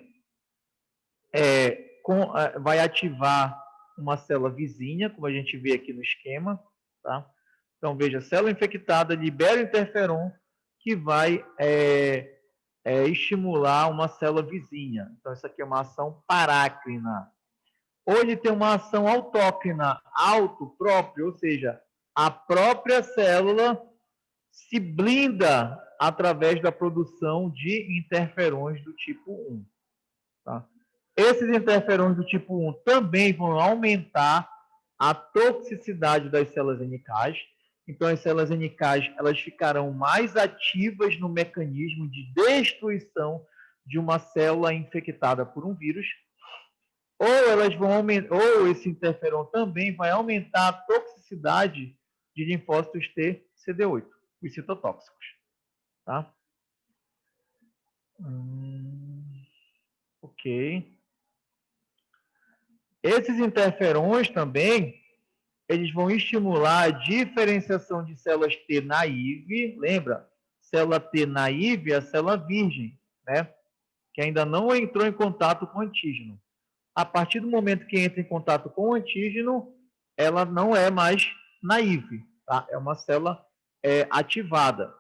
vai ativar uma célula vizinha, como a gente vê aqui no esquema, tá? Então, veja, a célula infectada libera o interferon que vai estimular uma célula vizinha. Então, isso aqui é uma ação parácrina. Ou ele tem uma ação autócrina, autoprópria, ou seja, a própria célula se blinda através da produção de interferões do tipo 1. Tá? Esses interferões do tipo 1 também vão aumentar a toxicidade das células NKs. Então, as células NKs elas ficarão mais ativas no mecanismo de destruição de uma célula infectada por um vírus. Ou elas vão aumentar, ou esse interferon também vai aumentar a toxicidade de linfócitos T CD8, os citotóxicos, tá? Ok. Esses interferões também, eles vão estimular a diferenciação de células T naive, lembra? Célula T naive é a célula virgem, né? Que ainda não entrou em contato com o antígeno. A partir do momento que entra em contato com o antígeno, ela não é mais naive, tá? É uma célula ativada.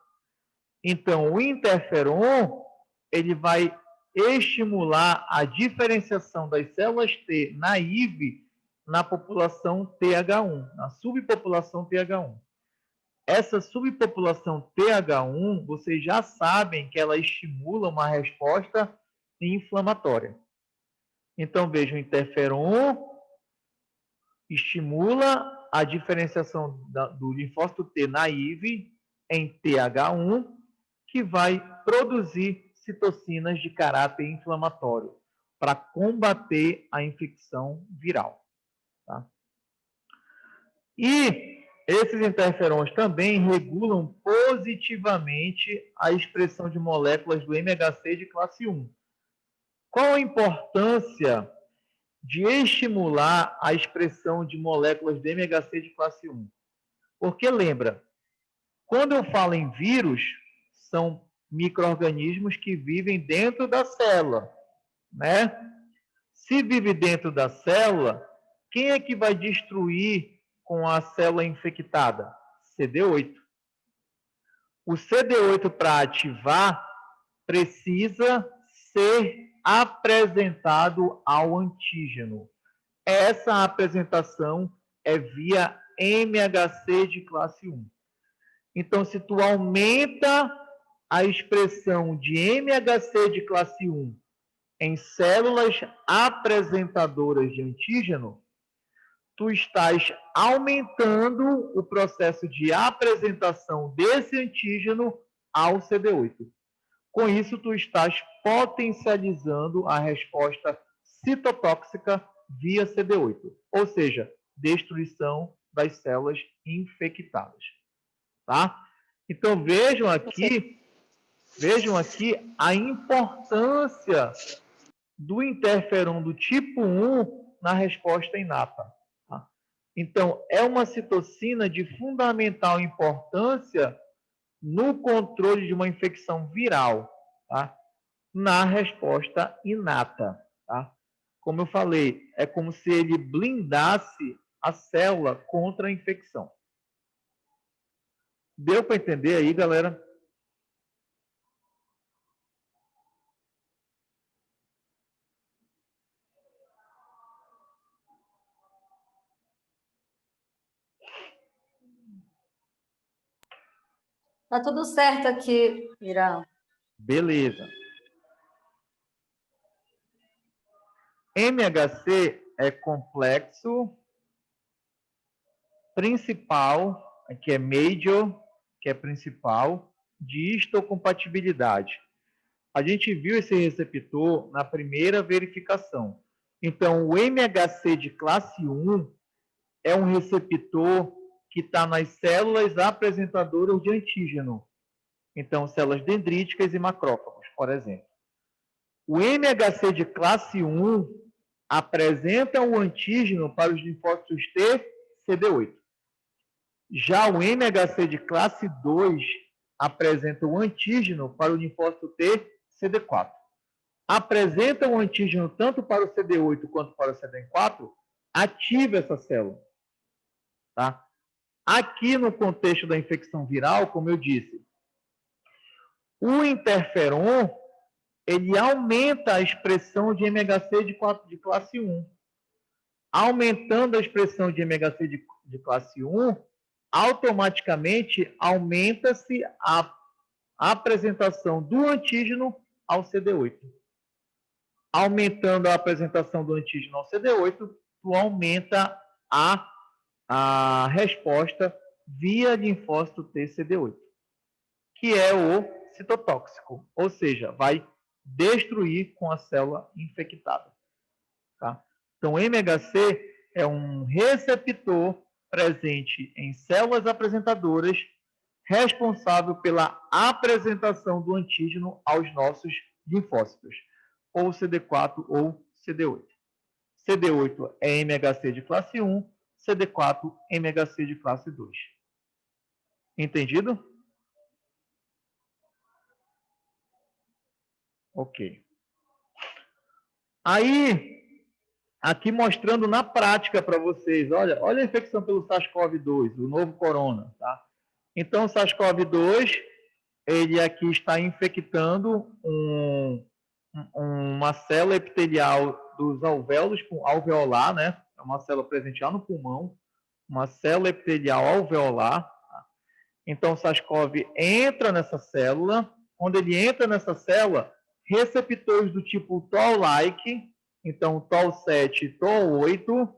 Então, o interferon, ele vai estimular a diferenciação das células T naive na população TH1, na subpopulação TH1. Essa subpopulação TH1, vocês já sabem que ela estimula uma resposta inflamatória. Então, vejam, o interferon estimula a diferenciação do linfócito T naive em TH1, que vai produzir citocinas de caráter inflamatório para combater a infecção viral, tá? E esses interferons também regulam positivamente a expressão de moléculas do MHC de classe 1. Qual a importância de estimular a expressão de moléculas de MHC de classe 1. Porque lembra, quando eu falo em vírus, são micro-organismos que vivem dentro da célula, né? Se vive dentro da célula, quem é que vai destruir com a célula infectada? CD8. O CD8, para ativar, precisa ser apresentado ao antígeno. Essa apresentação é via MHC de classe 1. Então, se tu aumenta a expressão de MHC de classe 1 em células apresentadoras de antígeno, tu estás aumentando o processo de apresentação desse antígeno ao CD8. Com isso, tu estás potencializando a resposta citotóxica via CD8, ou seja, destruição das células infectadas. Tá? Então, vejam aqui a importância do interferon do tipo 1 na resposta inata. Tá? Então, é uma citocina de fundamental importância no controle de uma infecção viral, tá? Na resposta inata. Tá? Como eu falei, é como se ele blindasse a célula contra a infecção. Deu para entender aí, galera? Tá tudo certo aqui, Irã. Beleza. MHC é complexo principal, que é major, que é principal, de histocompatibilidade. A gente viu esse receptor na primeira verificação. Então, o MHC de classe 1 é um receptor que está nas células apresentadoras de antígeno. Então, células dendríticas e macrófagos, por exemplo. O MHC de classe 1 apresenta o antígeno para os linfócitos T, CD8. Já o MHC de classe 2 apresenta o antígeno para o linfócito T, CD4. Apresenta o antígeno tanto para o CD8 quanto para o CD4, ativa essa célula. Tá? Aqui no contexto da infecção viral, como eu disse, o interferon ele aumenta a expressão de MHC de classe 1. Aumentando a expressão de MHC de classe 1, automaticamente aumenta-se a apresentação do antígeno ao CD8. Aumentando a apresentação do antígeno ao CD8, tu aumenta a resposta via linfócito TCD8, que é o citotóxico, ou seja, vai destruir com a célula infectada. Tá? Então, MHC é um receptor presente em células apresentadoras responsável pela apresentação do antígeno aos nossos linfócitos, ou CD4 ou CD8. CD8 é MHC de classe 1, CD4 MHC de classe 2. Entendido? Ok. Aí, aqui mostrando na prática para vocês, olha a infecção pelo SARS-CoV-2, o novo corona, tá? Então, o SARS-CoV-2, ele aqui está infectando uma célula epitelial dos alvéolos alveolar, né? É uma célula presente lá no pulmão, uma célula epitelial alveolar. Tá? Então, o SARS-CoV entra nessa célula. Quando ele entra nessa célula, receptores do tipo Toll-like, então Toll7 e Toll8,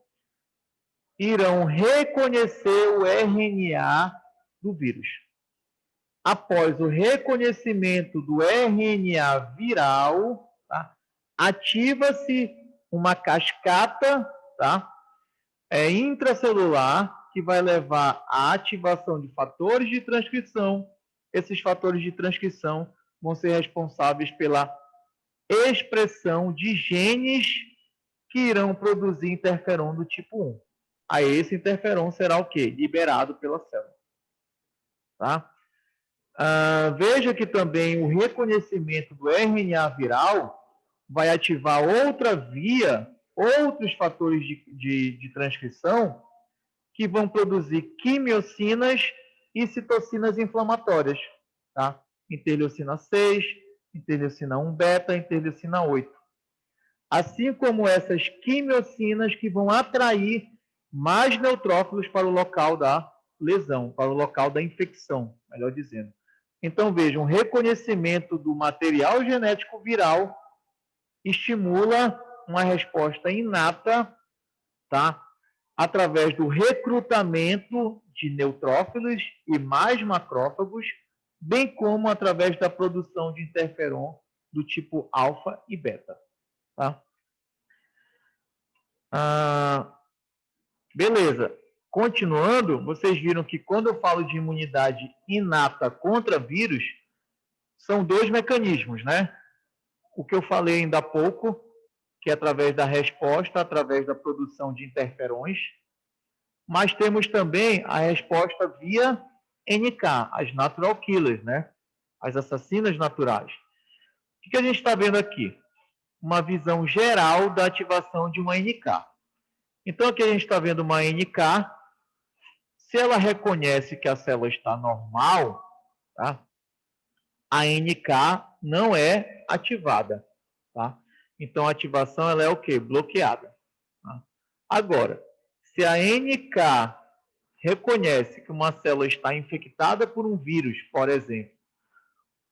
irão reconhecer o RNA do vírus. Após o reconhecimento do RNA viral, tá, ativa-se uma cascata, tá, intracelular que vai levar à ativação de fatores de transcrição. Esses fatores de transcrição vão ser responsáveis pela expressão de genes que irão produzir interferon do tipo 1. Aí esse interferon será o quê? Liberado pela célula. Tá? Veja que também o reconhecimento do RNA viral vai ativar outra via, outros fatores de transcrição que vão produzir quimiocinas e citocinas inflamatórias. Tá? Interleucina 6, interleucina 1 beta, interleucina 8. Assim como essas quimiocinas que vão atrair mais neutrófilos para o local da lesão, para o local da infecção, melhor dizendo. Então, vejam, o reconhecimento do material genético viral estimula uma resposta inata, tá? Através do recrutamento de neutrófilos e mais macrófagos, bem como através da produção de interferon do tipo alfa e beta. Tá? Beleza. Continuando, vocês viram que quando eu falo de imunidade inata contra vírus, são dois mecanismos, né? O que eu falei ainda há pouco, que é através da resposta, através da produção de interferons, mas temos também a resposta via NK, as natural killers, né? As assassinas naturais. O que a gente está vendo aqui? Uma visão geral da ativação de uma NK. Então, aqui a gente está vendo uma NK. Se ela reconhece que a célula está normal, tá? A NK não é ativada. Tá? Então, a ativação ela é o quê? Bloqueada. Tá? Agora, se a NK reconhece que uma célula está infectada por um vírus, por exemplo,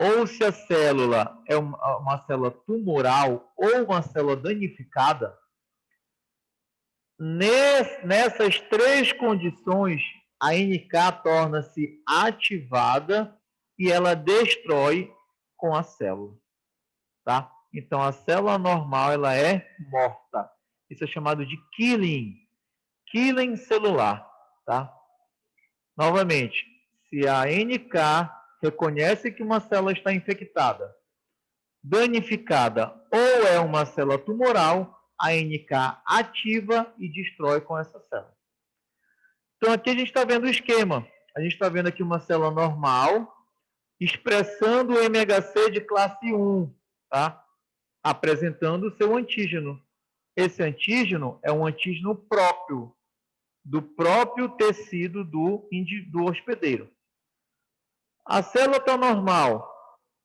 ou se a célula é uma célula tumoral ou uma célula danificada, nessas três condições, a NK torna-se ativada e ela destrói com a célula. Tá? Então, a célula normal ela é morta. Isso é chamado de killing. Killing celular. Tá? Novamente, se a NK reconhece que uma célula está infectada, danificada ou é uma célula tumoral, a NK ativa e destrói com essa célula. Então, aqui a gente está vendo o esquema. A gente está vendo aqui uma célula normal expressando o MHC de classe 1, tá? Apresentando o seu antígeno. Esse antígeno é um antígeno próprio, do próprio tecido do hospedeiro. A célula está normal,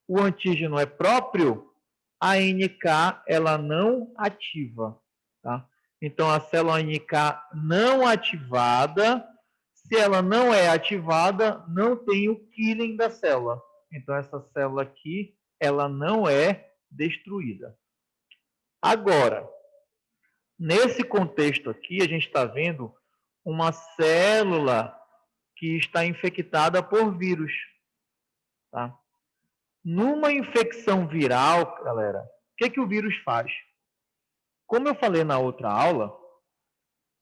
o antígeno é próprio, a NK ela não ativa. Tá? Então, a célula NK não ativada, se ela não é ativada, não tem o killing da célula. Então, essa célula aqui, ela não é destruída. Agora, nesse contexto aqui, a gente está vendo uma célula que está infectada por vírus. Tá? Numa infecção viral, galera, o que o vírus faz? Como eu falei na outra aula,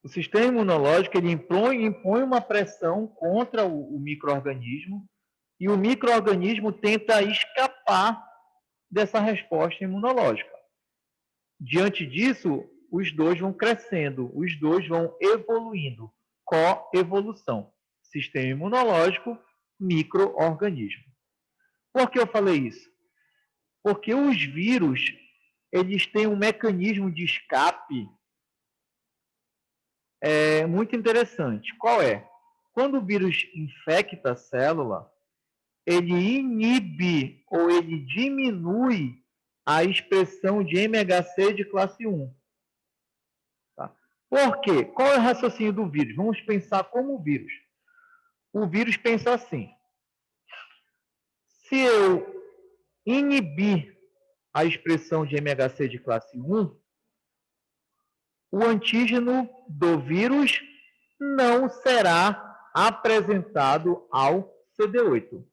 o sistema imunológico ele impõe uma pressão contra o micro-organismo e o micro-organismo tenta escapar dessa resposta imunológica. Diante disso, os dois vão crescendo, os dois vão evoluindo, coevolução. Sistema imunológico, micro-organismo. Por que eu falei isso? Porque os vírus, eles têm um mecanismo de escape muito interessante. Qual é? Quando o vírus infecta a célula, ele inibe ou ele diminui a expressão de MHC de classe 1. Tá? Por quê? Qual é o raciocínio do vírus? Vamos pensar como o vírus. O vírus pensa assim. Se eu inibir a expressão de MHC de classe 1, o antígeno do vírus não será apresentado ao CD8.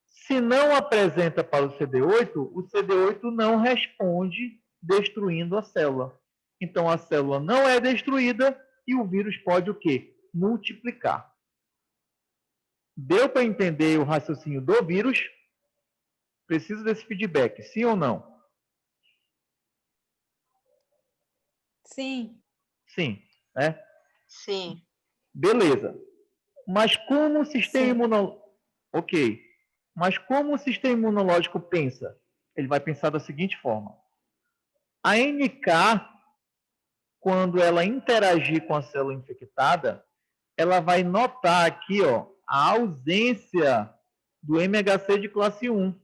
Se não apresenta para o CD8 não responde destruindo a célula. Então, a célula não é destruída e o vírus pode o quê? Multiplicar. Deu para entender o raciocínio do vírus? Preciso desse feedback, sim ou não? Sim. Sim, né? Sim. Beleza. Mas como o sistema Sim. imunológico... Ok. Mas como o sistema imunológico pensa? Ele vai pensar da seguinte forma. A NK, quando ela interagir com a célula infectada, ela vai notar aqui, ó, a ausência do MHC de classe 1.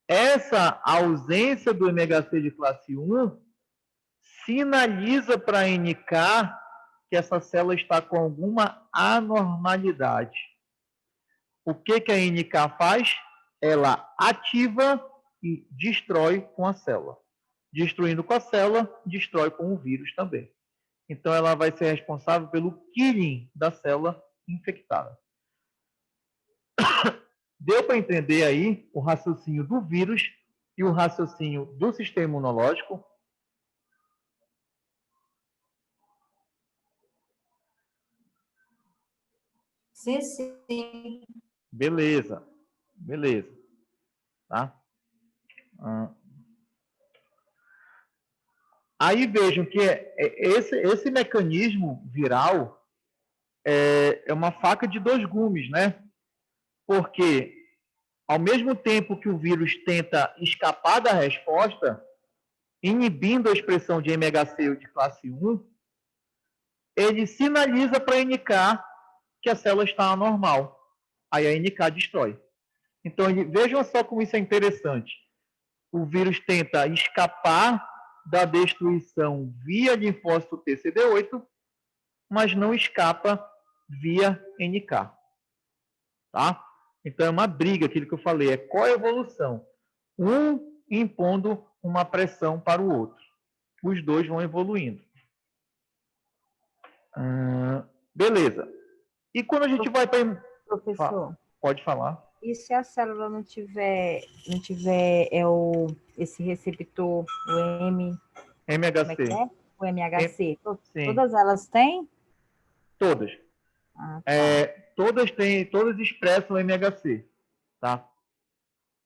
Essa ausência do MHC de classe 1 sinaliza para a NK que essa célula está com alguma anormalidade. O que a NK faz? Ela ativa e destrói com a célula. Destruindo com a célula, destrói com o vírus também. Então, ela vai ser responsável pelo killing da célula infectada. Deu para entender aí o raciocínio do vírus e o raciocínio do sistema imunológico? Sim, sim. Beleza. Beleza. Tá? Aí vejam que esse mecanismo viral é uma faca de dois gumes, né? Porque, ao mesmo tempo que o vírus tenta escapar da resposta, inibindo a expressão de MHC de classe 1, ele sinaliza para a NK que a célula está anormal. Aí a NK destrói. Então, vejam só como isso é interessante. O vírus tenta escapar da destruição via linfócito TCD8, mas não escapa via NK. Tá? Então, é uma briga, aquilo que eu falei, é coevolução. Um impondo uma pressão para o outro. Os dois vão evoluindo. Beleza. E quando a gente vai para... Professor, Pode falar. e se a célula não tiver esse receptor, o M, MHC. como é que é? O MHC, Sim. todas elas têm? Todas. Ah, tá. Todas expressam MHC, tá?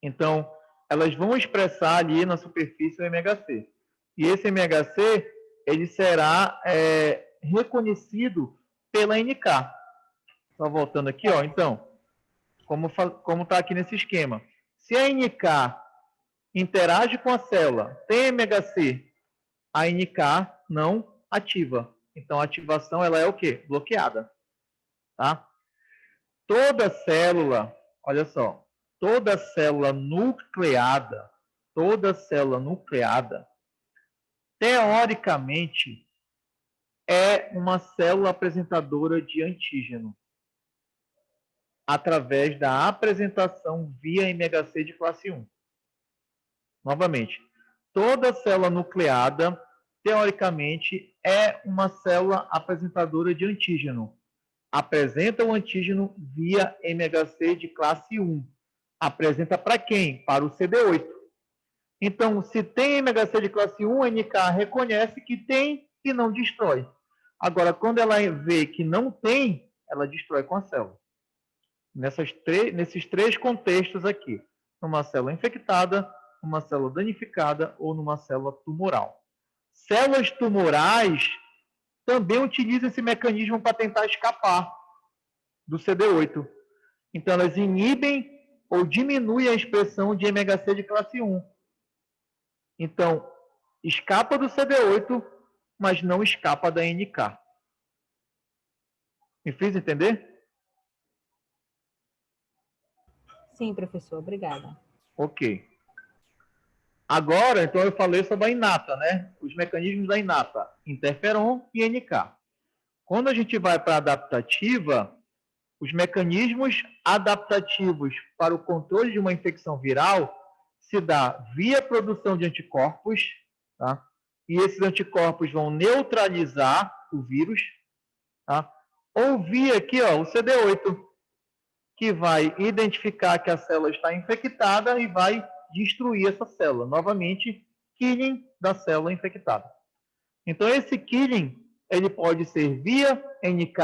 Então, elas vão expressar ali na superfície o MHC. E esse MHC, ele será reconhecido pela NK. Só voltando aqui, ó. Então, como está aqui nesse esquema. Se a NK interage com a célula, tem MHC, a NK não ativa. Então, a ativação ela é o quê? Bloqueada. Tá? Toda célula, olha só, toda célula nucleada, teoricamente, é uma célula apresentadora de antígeno, através da apresentação via MHC de classe 1. Novamente, toda célula nucleada, teoricamente, é uma célula apresentadora de antígeno. Apresenta o antígeno via MHC de classe 1. Apresenta para quem? Para o CD8. Então, se tem MHC de classe 1, a NK reconhece que tem e não destrói. Agora, quando ela vê que não tem, ela destrói com a célula. Nesses três contextos aqui. Numa célula infectada, numa célula danificada ou numa célula tumoral. Células tumorais também utilizam esse mecanismo para tentar escapar do CD8. Então, elas inibem ou diminuem a expressão de MHC de classe 1. Então, escapa do CD8, mas não escapa da NK. Me fiz entender? Sim, professor, obrigada. Ok. Agora, então, eu falei sobre a inata, né? Os mecanismos da inata, interferon e NK. Quando a gente vai para a adaptativa, os mecanismos adaptativos para o controle de uma infecção viral se dá via produção de anticorpos, tá? E esses anticorpos vão neutralizar o vírus, tá? Ou via aqui, ó, o CD8, que vai identificar que a célula está infectada e vai destruir essa célula. Novamente, killing da célula infectada. Então, esse killing, ele pode ser via NK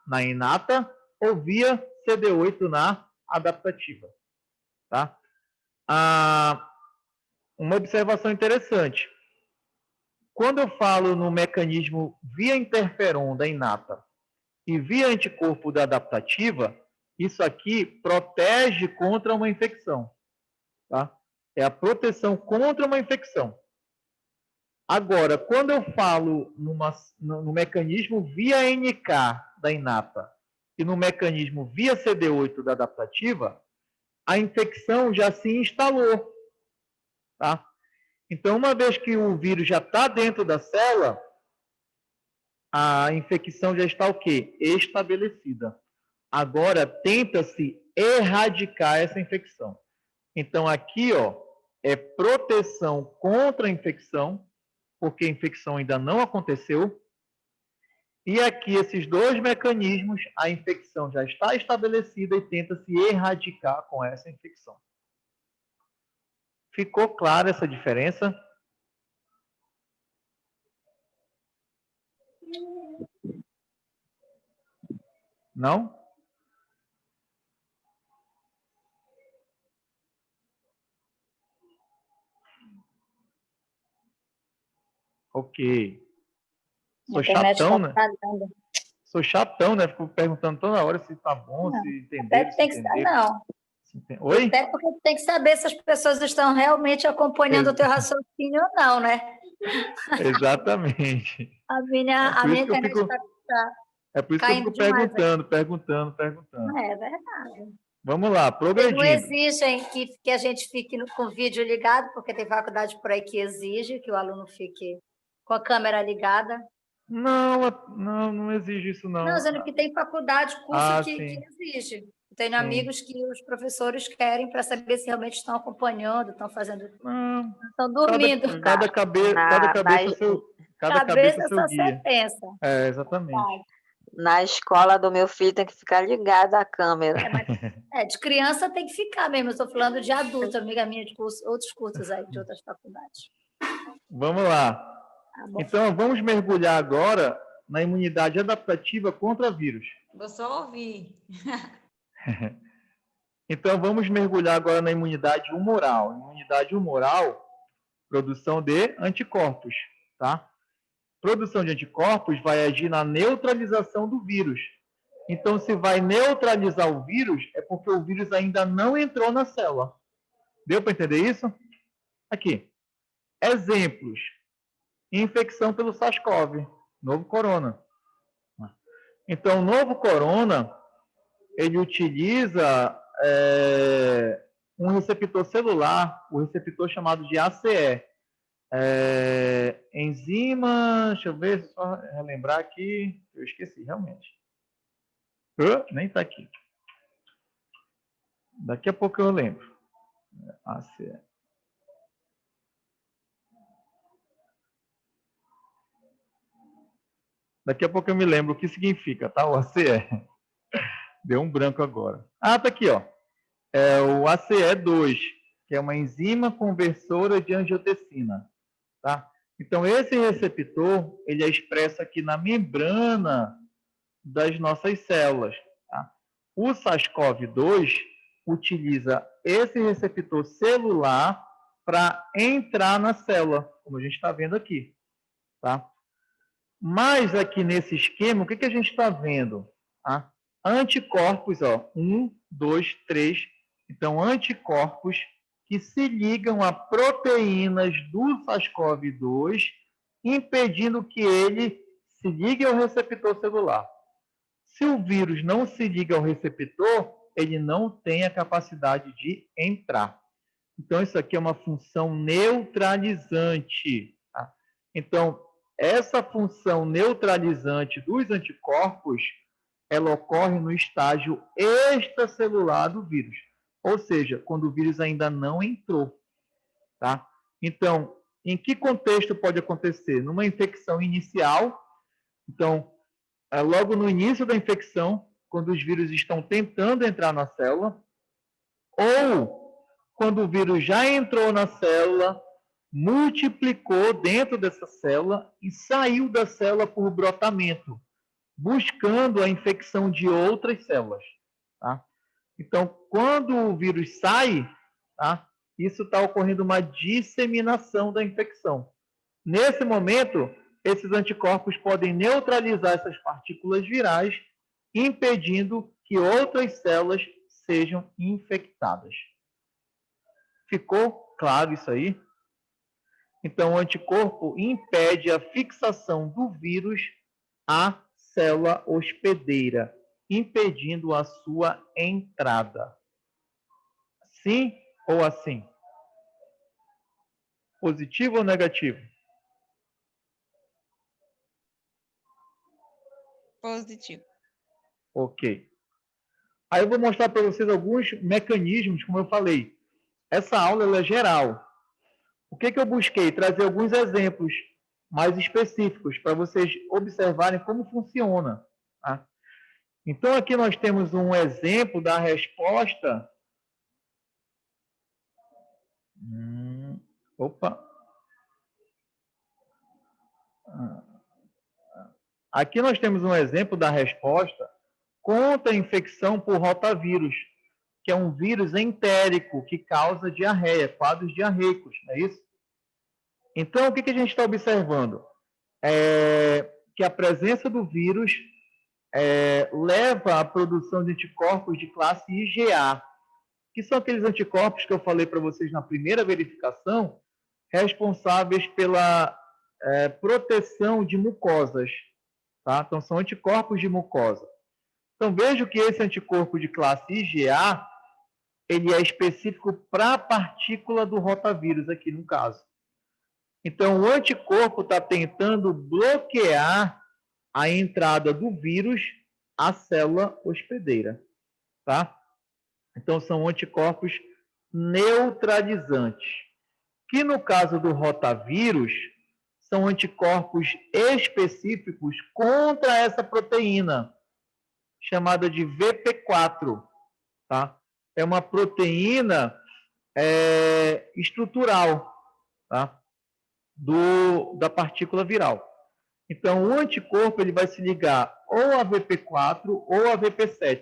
na inata ou via CD8 na adaptativa. Tá? Uma observação interessante. quando eu falo no mecanismo via interferon da inata e via anticorpo da adaptativa, isso aqui protege contra uma infecção. Tá? É a proteção contra uma infecção. Agora, quando eu falo no mecanismo via NK da inata e no mecanismo via CD8 da adaptativa, a infecção já se instalou. Tá? Então, uma vez que o vírus já está dentro da célula, a infecção já está o quê? Estabelecida. Agora, tenta-se erradicar essa infecção. Então, aqui, ó, é proteção contra a infecção, porque a infecção ainda não aconteceu. E aqui, esses dois mecanismos, a infecção já está estabelecida e tenta-se erradicar com essa infecção. Ficou clara essa diferença? Não? Ok. Sou chatão, né? Sou chatão, né? Fico perguntando toda hora se tá bom, Não, se entenderam, se tem que entenderam. não. Oi? Até porque tem que saber se as pessoas estão realmente acompanhando o teu raciocínio ou não, né? Exatamente. A minha internet está É por isso que eu fico perguntando. É verdade. Vamos lá, Eles progredindo. não exigem que a gente fique com o vídeo ligado, porque tem faculdade por aí que exige que o aluno fique com a câmera ligada. Não exige isso, não. Não, dizendo que tem faculdade, curso que sim. exige. Tenho amigos que os professores querem para saber se realmente estão acompanhando, estão fazendo. Não. Estão dormindo. Cada cabeça Cabeça seu só guia. você pensa. É, exatamente. Na escola do meu filho tem que ficar ligada a câmera. De criança tem que ficar mesmo. Eu estou falando de adulto, amiga minha de curso, outros cursos aí, de outras faculdades. Vamos lá. Tá bom. Então, vamos mergulhar agora na imunidade adaptativa contra vírus. Vou só ouvir. Então, vamos mergulhar agora na imunidade humoral. Imunidade humoral, produção de anticorpos, tá? Produção de anticorpos vai agir na neutralização do vírus. Então, se vai neutralizar o vírus, é porque o vírus ainda não entrou na célula. Deu para entender isso? Aqui. Exemplos. Infecção pelo SARS-CoV, novo corona. Então, o novo corona, ele utiliza um receptor celular, o receptor chamado de ACE. Enzima, deixa eu ver, só relembrar aqui, eu esqueci realmente. Nem está aqui. Daqui a pouco eu lembro. ACE. Daqui a pouco eu me lembro o que significa, tá? O ACE. Deu um branco agora. Ah, tá aqui, ó. É o ACE2, que é uma enzima conversora de angiotensina, tá? Então, esse receptor, ele é expresso aqui na membrana das nossas células, tá? O SARS-CoV-2 utiliza esse receptor celular para entrar na célula, como a gente está vendo aqui, tá? Mas aqui nesse esquema, o que a gente está vendo? Tá? Anticorpos, ó, 1, 2, 3. Então, anticorpos que se ligam a proteínas do SARS-CoV-2, impedindo que ele se ligue ao receptor celular. Se o vírus não se liga ao receptor, ele não tem a capacidade de entrar. Então, isso aqui é uma função neutralizante. Tá? Então, essa função neutralizante dos anticorpos, ela ocorre no estágio extracelular do vírus. Ou seja, quando o vírus ainda não entrou. Tá? Então, em que contexto pode acontecer? Numa infecção inicial, então, logo no início da infecção, quando os vírus estão tentando entrar na célula, ou quando o vírus já entrou na célula, multiplicou dentro dessa célula e saiu da célula por brotamento, buscando a infecção de outras células. Tá? Então, quando o vírus sai, tá? Isso está ocorrendo uma disseminação da infecção. Nesse momento, esses anticorpos podem neutralizar essas partículas virais, impedindo que outras células sejam infectadas. Ficou claro isso aí? Então, o anticorpo impede a fixação do vírus à célula hospedeira, impedindo a sua entrada. Sim ou assim? Positivo ou negativo? Positivo. Ok. Aí eu vou mostrar para vocês alguns mecanismos, como eu falei. Essa aula ela é geral. O que eu busquei? Trazer alguns exemplos mais específicos para vocês observarem como funciona. Tá? Então, aqui nós temos um exemplo da resposta. Opa! Aqui nós temos um exemplo da resposta contra a infecção por rotavírus, que é um vírus entérico que causa diarreia, quadros diarreicos, não é isso? Então, o que a gente está observando? Que a presença do vírus leva à produção de anticorpos de classe IgA, que são aqueles anticorpos que eu falei para vocês na primeira verificação, responsáveis pela proteção de mucosas. Tá? Então, são anticorpos de mucosa. Então, vejo que esse anticorpo de classe IgA, ele é específico para a partícula do rotavírus, aqui no caso. Então, o anticorpo está tentando bloquear a entrada do vírus à célula hospedeira. Tá? Então, são anticorpos neutralizantes. Que, no caso do rotavírus, são anticorpos específicos contra essa proteína, chamada de VP4. Tá? É uma proteína estrutural, tá? Da partícula viral. Então, o anticorpo ele vai se ligar ou a VP4 ou a VP7.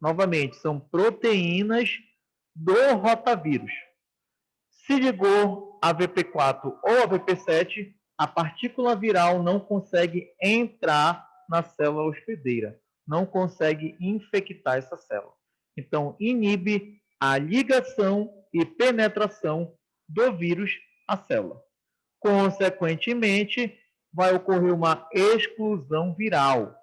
Novamente, são proteínas do rotavírus. Se ligou a VP4 ou a VP7, a partícula viral não consegue entrar na célula hospedeira, não consegue infectar essa célula. Então, inibe a ligação e penetração do vírus à célula. Consequentemente, vai ocorrer uma exclusão viral.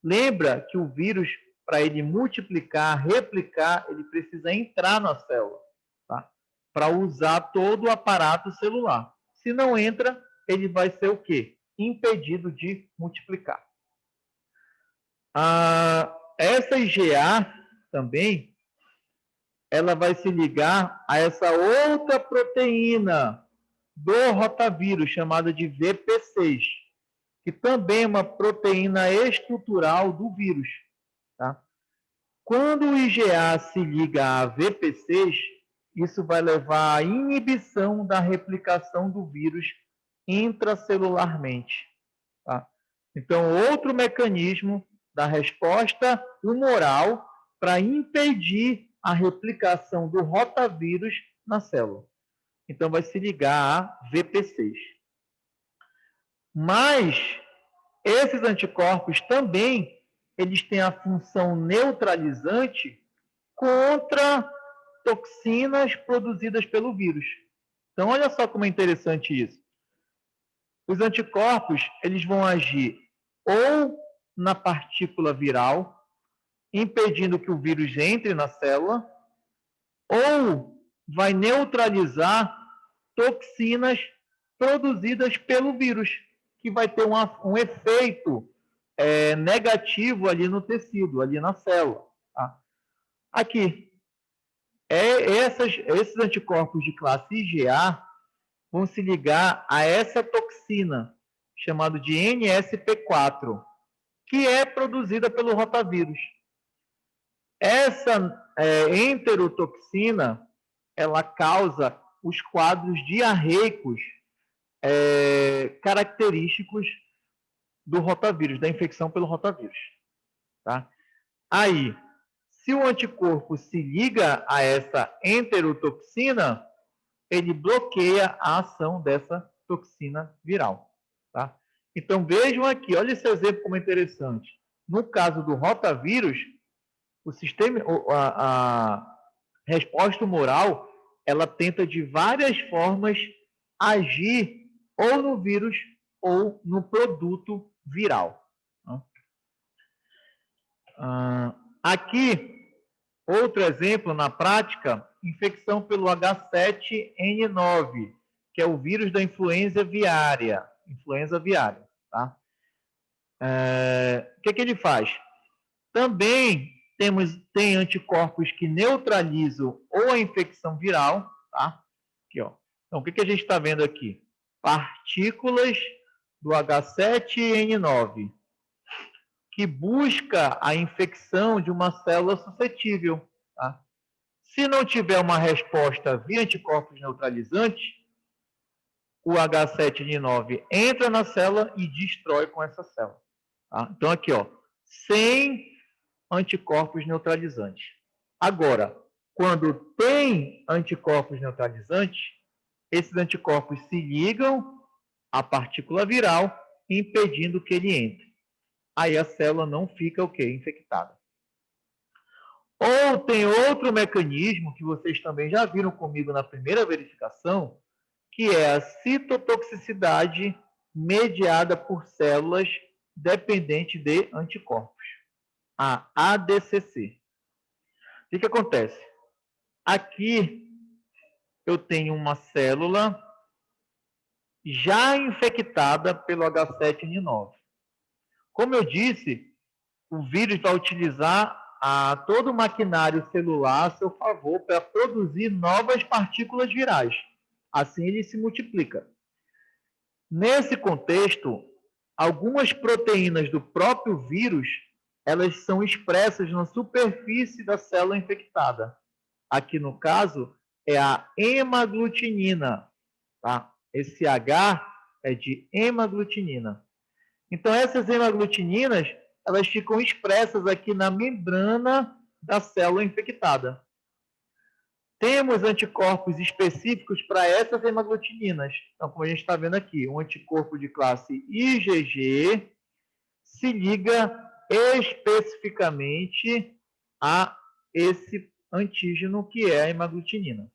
Lembra que o vírus, para ele multiplicar, replicar, ele precisa entrar na célula, tá? Para usar todo o aparato celular. Se não entra, ele vai ser o quê? Impedido de multiplicar. Essa IgA também, ela vai se ligar a essa outra proteína do rotavírus, chamada de VP6, que também é uma proteína estrutural do vírus. Tá? Quando o IgA se liga a VP6, isso vai levar à inibição da replicação do vírus intracelularmente. Tá? Então, outro mecanismo da resposta humoral para impedir a replicação do rotavírus na célula. Então, vai se ligar a VP6. Mas, esses anticorpos também, eles têm a função neutralizante contra toxinas produzidas pelo vírus. Então, olha só como é interessante isso. Os anticorpos, eles vão agir ou na partícula viral, impedindo que o vírus entre na célula, ou vai neutralizar toxinas produzidas pelo vírus, que vai ter um efeito negativo ali no tecido, ali na célula. Tá? Aqui, esses anticorpos de classe IgA vão se ligar a essa toxina, chamada de NSP4, que é produzida pelo rotavírus. Essa enterotoxina, ela causa os quadros diarreicos característicos do rotavírus, da infecção pelo rotavírus. Tá? Aí, se o anticorpo se liga a essa enterotoxina, ele bloqueia a ação dessa toxina viral. Tá? Então, vejam aqui, olha esse exemplo como é interessante. No caso do rotavírus, o sistema, a resposta humoral, ela tenta de várias formas agir ou no vírus ou no produto viral. Aqui, outro exemplo na prática, infecção pelo H7N9, que é o vírus da influenza viária. Tá? O que ele faz? Também tem anticorpos que neutralizam ou a infecção viral, tá? Aqui, ó. Então, o que a gente está vendo aqui? Partículas do H7N9, que busca a infecção de uma célula suscetível. Tá? Se não tiver uma resposta via anticorpos neutralizantes, o H7N9 entra na célula e destrói com essa célula. Tá? Então, aqui, ó, sem anticorpos neutralizantes. Agora, quando tem anticorpos neutralizantes, esses anticorpos se ligam à partícula viral, impedindo que ele entre. Aí a célula não fica o quê? Infectada. Ou tem outro mecanismo que vocês também já viram comigo na primeira verificação, que é a citotoxicidade mediada por células dependente de anticorpos, a ADCC. O que acontece? Aqui eu tenho uma célula já infectada pelo H7N9. Como eu disse, o vírus vai utilizar todo o maquinário celular a seu favor para produzir novas partículas virais. Assim ele se multiplica. Nesse contexto, algumas proteínas do próprio vírus, elas são expressas na superfície da célula infectada. Aqui no caso é a hemaglutinina, tá? Esse H é de hemaglutinina. Então essas hemaglutininas, elas ficam expressas aqui na membrana da célula infectada. Temos anticorpos específicos para essas hemaglutininas. Então, como a gente está vendo aqui, um anticorpo de classe IgG se liga especificamente a esse antígeno que é a hemaglutinina.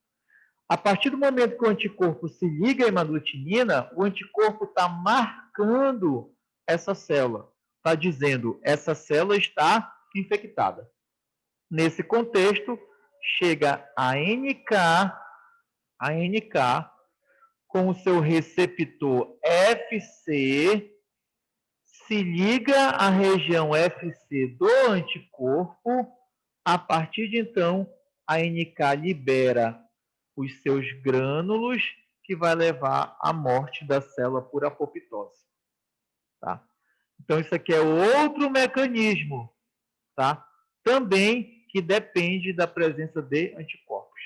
A partir do momento que o anticorpo se liga à hemaglutinina, o anticorpo está marcando essa célula. Está dizendo, essa célula está infectada. Nesse contexto, chega a NK com o seu receptor FC, se liga à região FC do anticorpo, a partir de então, a NK libera os seus grânulos, que vai levar à morte da célula por apoptose. Tá? Então, isso aqui é outro mecanismo, tá? Também que depende da presença de anticorpos.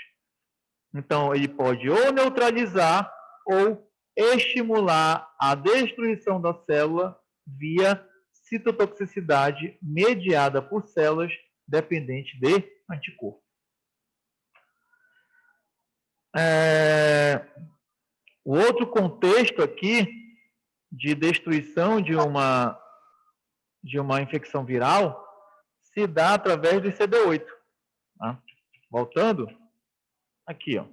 Então, ele pode ou neutralizar ou estimular a destruição da célula via citotoxicidade mediada por células dependente de anticorpo. O outro contexto aqui de destruição de uma infecção viral se dá através do CD8. Tá? Voltando, aqui, ó,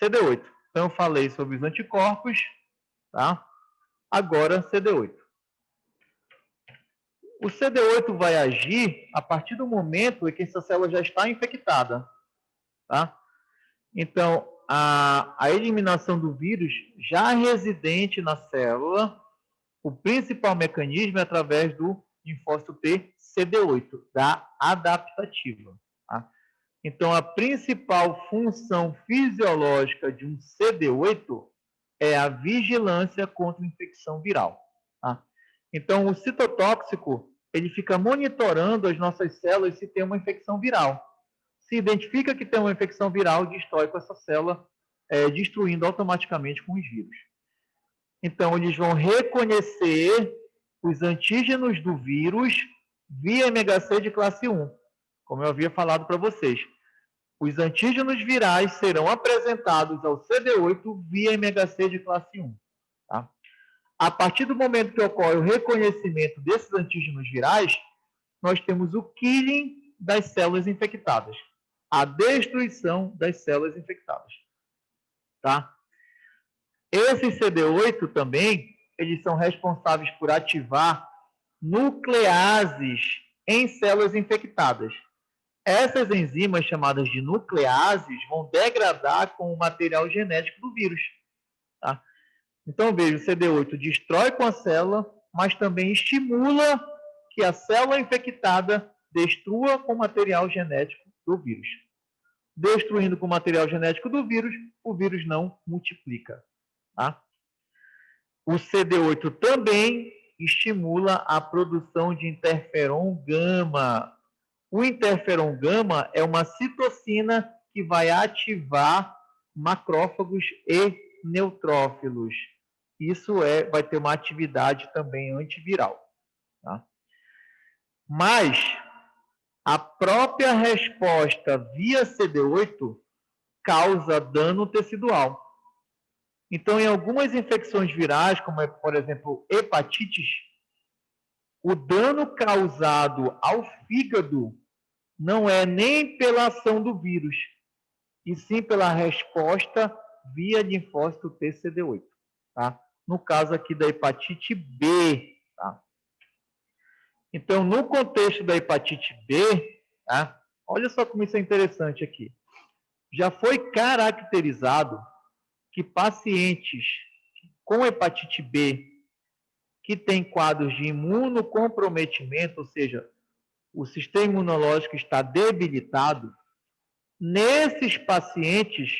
CD8. Então, eu falei sobre os anticorpos, tá? Agora, CD8. O CD8 vai agir a partir do momento em que essa célula já está infectada, tá? Então, a eliminação do vírus já residente na célula, o principal mecanismo é através do linfócito T CD8, da adaptativa. Tá? Então, a principal função fisiológica de um CD8 é a vigilância contra a infecção viral. Tá? Então, o citotóxico, ele fica monitorando as nossas células se tem uma infecção viral. Se identifica que tem uma infecção viral, destrói com essa célula, destruindo automaticamente com os vírus. Então, eles vão reconhecer os antígenos do vírus via MHC de classe 1, como eu havia falado para vocês. Os antígenos virais serão apresentados ao CD8 via MHC de classe 1. Tá? A partir do momento que ocorre o reconhecimento desses antígenos virais, nós temos o killing das células infectadas, a destruição das células infectadas. Tá? Esses CD8 também, eles são responsáveis por ativar nucleases em células infectadas. Essas enzimas, chamadas de nucleases, vão degradar com o material genético do vírus. Tá? Então, veja, o CD8 destrói com a célula, mas também estimula que a célula infectada destrua com o material genético do vírus. Destruindo com o material genético do vírus, o vírus não multiplica. Tá? O CD8 também estimula a produção de interferon gama. O interferon gama é uma citocina que vai ativar macrófagos e neutrófilos. Isso vai ter uma atividade também antiviral. Tá? Mas a própria resposta via CD8 causa dano tecidual. Então, em algumas infecções virais, como por exemplo, hepatites, o dano causado ao fígado não é nem pela ação do vírus, e sim pela resposta via linfócito TCD8. Tá? No caso aqui da hepatite B. Tá? Então, no contexto da hepatite B, tá? Olha só como isso é interessante aqui. Já foi caracterizado que pacientes com hepatite B que têm quadros de imunocomprometimento, ou seja, o sistema imunológico está debilitado, nesses pacientes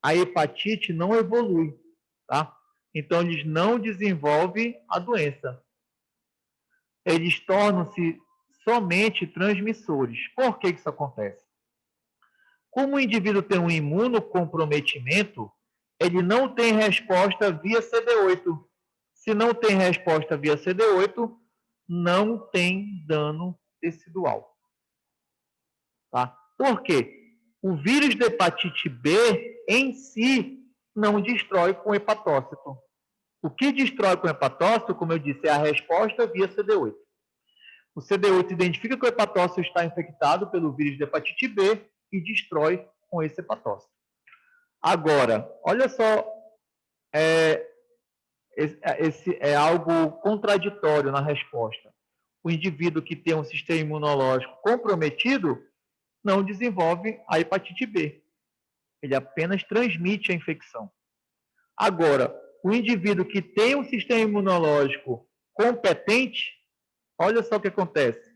a hepatite não evolui, tá? Então eles não desenvolvem a doença. Eles tornam-se somente transmissores. Por que isso acontece? Como o indivíduo tem um imunocomprometimento, ele não tem resposta via CD8. Se não tem resposta via CD8, não tem dano tecidual. Tá? Por quê? O vírus da hepatite B, em si, não destrói com hepatócito. O que destrói com hepatócito, como eu disse, é a resposta via CD8. O CD8 identifica que o hepatócito está infectado pelo vírus da hepatite B e destrói com esse hepatócito. Agora, olha só, esse é algo contraditório na resposta. O indivíduo que tem um sistema imunológico comprometido não desenvolve a hepatite B. Ele apenas transmite a infecção. Agora, o indivíduo que tem um sistema imunológico competente, olha só o que acontece.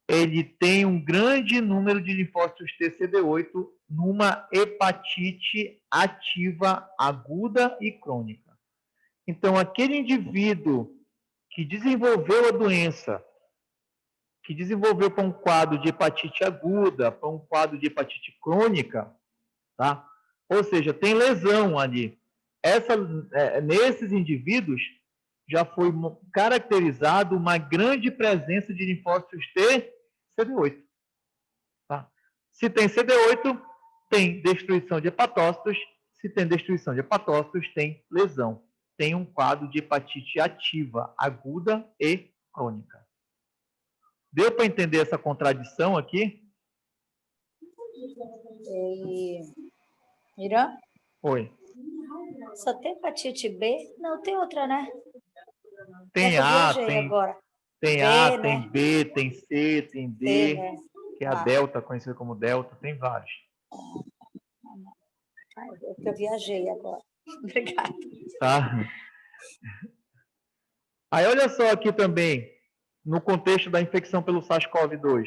Ele tem um grande número de linfócitos TCD8 numa hepatite ativa aguda e crônica. Então, aquele indivíduo que desenvolveu a doença, que desenvolveu para um quadro de hepatite aguda, para um quadro de hepatite crônica, tá? Ou seja, tem lesão ali. Nesses indivíduos, já foi caracterizado uma grande presença de linfócitos TCD8. Tá? Se tem CD8, tem destruição de hepatócitos. Se tem destruição de hepatócitos, tem lesão. Tem um quadro de hepatite ativa, aguda e crônica. Deu para entender essa contradição aqui? Irã? Oi. Só tem hepatite B? Não, tem outra, né? Tem A, tem B, A, né? tem B, tem C, tem D, né? que é a delta, conhecida como delta, tem vários. Eu viajei agora. Obrigada. Tá? Aí olha só aqui também, no contexto da infecção pelo SARS-CoV-2.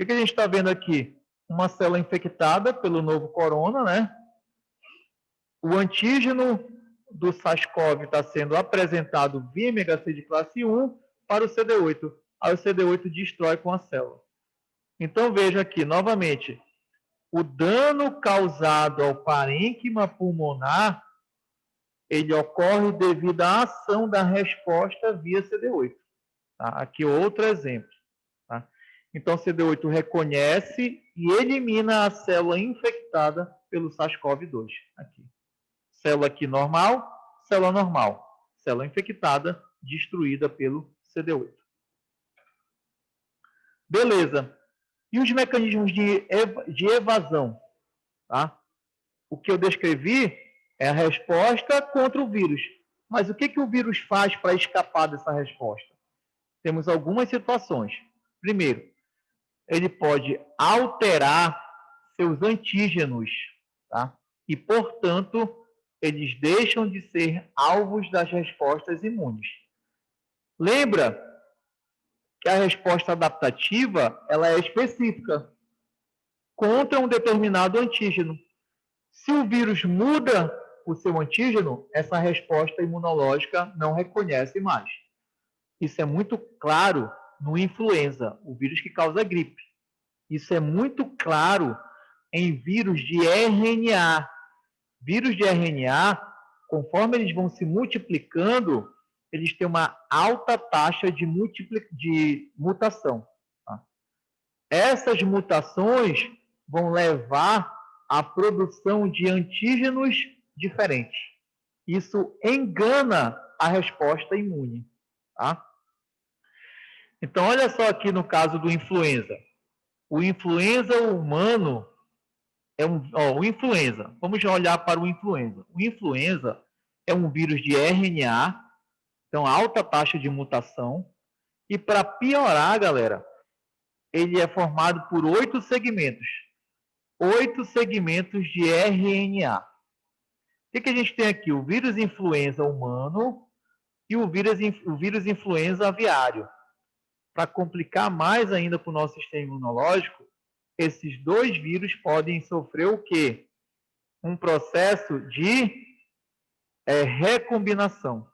O que a gente está vendo aqui? Uma célula infectada pelo novo corona, né? O antígeno do SARS-CoV está sendo apresentado via MHC de classe 1 para o CD8. Aí o CD8 destrói com a célula. Então veja aqui, novamente, o dano causado ao parênquima pulmonar, ele ocorre devido à ação da resposta via CD8. Tá? Aqui outro exemplo. Tá? Então, CD8 reconhece e elimina a célula infectada pelo SARS-CoV-2. Aqui. Célula aqui normal, célula normal. Célula infectada, destruída pelo CD8. Beleza. E os mecanismos de evasão? Tá? O que eu descrevi é a resposta contra o vírus. Mas o que o vírus faz para escapar dessa resposta? Temos algumas situações. Primeiro, ele pode alterar seus antígenos, tá? E, portanto, eles deixam de ser alvos das respostas imunes. Lembra que a resposta adaptativa ela é específica contra um determinado antígeno. Se o vírus muda o seu antígeno, essa resposta imunológica não reconhece mais. Isso é muito claro no influenza, o vírus que causa gripe. Isso é muito claro em vírus de RNA. Vírus de RNA, conforme eles vão se multiplicando, eles têm uma alta taxa de mutação. Tá? Essas mutações vão levar à produção de antígenos diferentes. Isso engana a resposta imune. Tá? Então, olha só aqui no caso do influenza. O influenza humano é o influenza. Vamos já olhar para o influenza. O influenza é um vírus de RNA, então alta taxa de mutação. E para piorar, galera, ele é formado por 8 segmentos. 8 segmentos de RNA. O que a gente tem aqui? O vírus influenza humano e o vírus influenza aviário. Para complicar mais ainda para o nosso sistema imunológico, esses dois vírus podem sofrer o quê? Um processo de recombinação.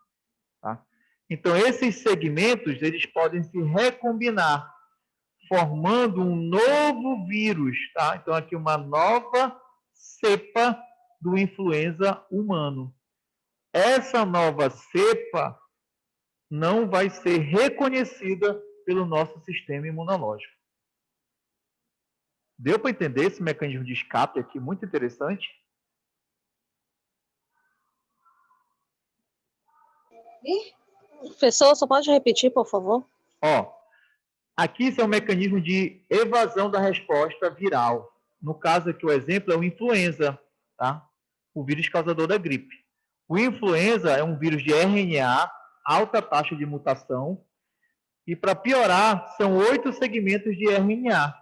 Tá? Então, esses segmentos eles podem se recombinar, formando um novo vírus. Tá? Então, aqui uma nova cepa do influenza humano. Essa nova cepa não vai ser reconhecida pelo nosso sistema imunológico. Deu para entender esse mecanismo de escape aqui, muito interessante? Professor, só pode repetir, por favor? Ó, aqui esse é um mecanismo de evasão da resposta viral. No caso aqui, o exemplo é o influenza, tá? O vírus causador da gripe. O influenza é um vírus de RNA, alta taxa de mutação, e para piorar, são 8 segmentos de RNA.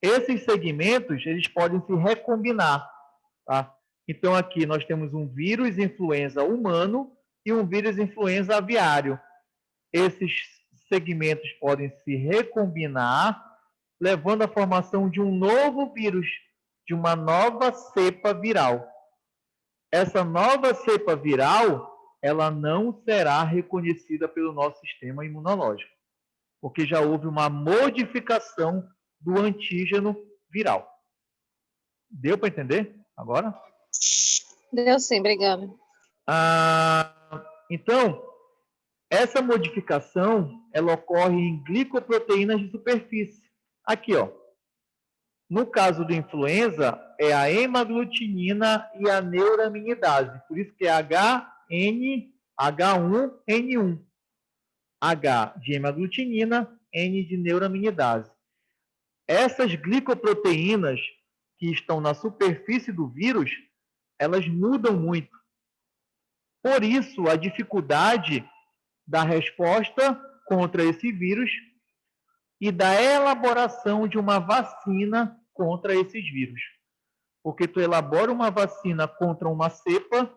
Esses segmentos, eles podem se recombinar, tá? Então, aqui nós temos um vírus influenza humano e um vírus influenza aviário. Esses segmentos podem se recombinar, levando à formação de um novo vírus, de uma nova cepa viral. Essa nova cepa viral, ela não será reconhecida pelo nosso sistema imunológico, porque já houve uma modificação do antígeno viral. Deu para entender agora? Deu sim, obrigada. Então, essa modificação, ela ocorre em glicoproteínas de superfície. Aqui, ó. No caso do influenza, é a hemaglutinina e a neuraminidase. Por isso que é H1N1. H de hemaglutinina, N de neuraminidase. Essas glicoproteínas que estão na superfície do vírus, elas mudam muito. Por isso, a dificuldade da resposta contra esse vírus e da elaboração de uma vacina contra esses vírus. Porque tu elabora uma vacina contra uma cepa,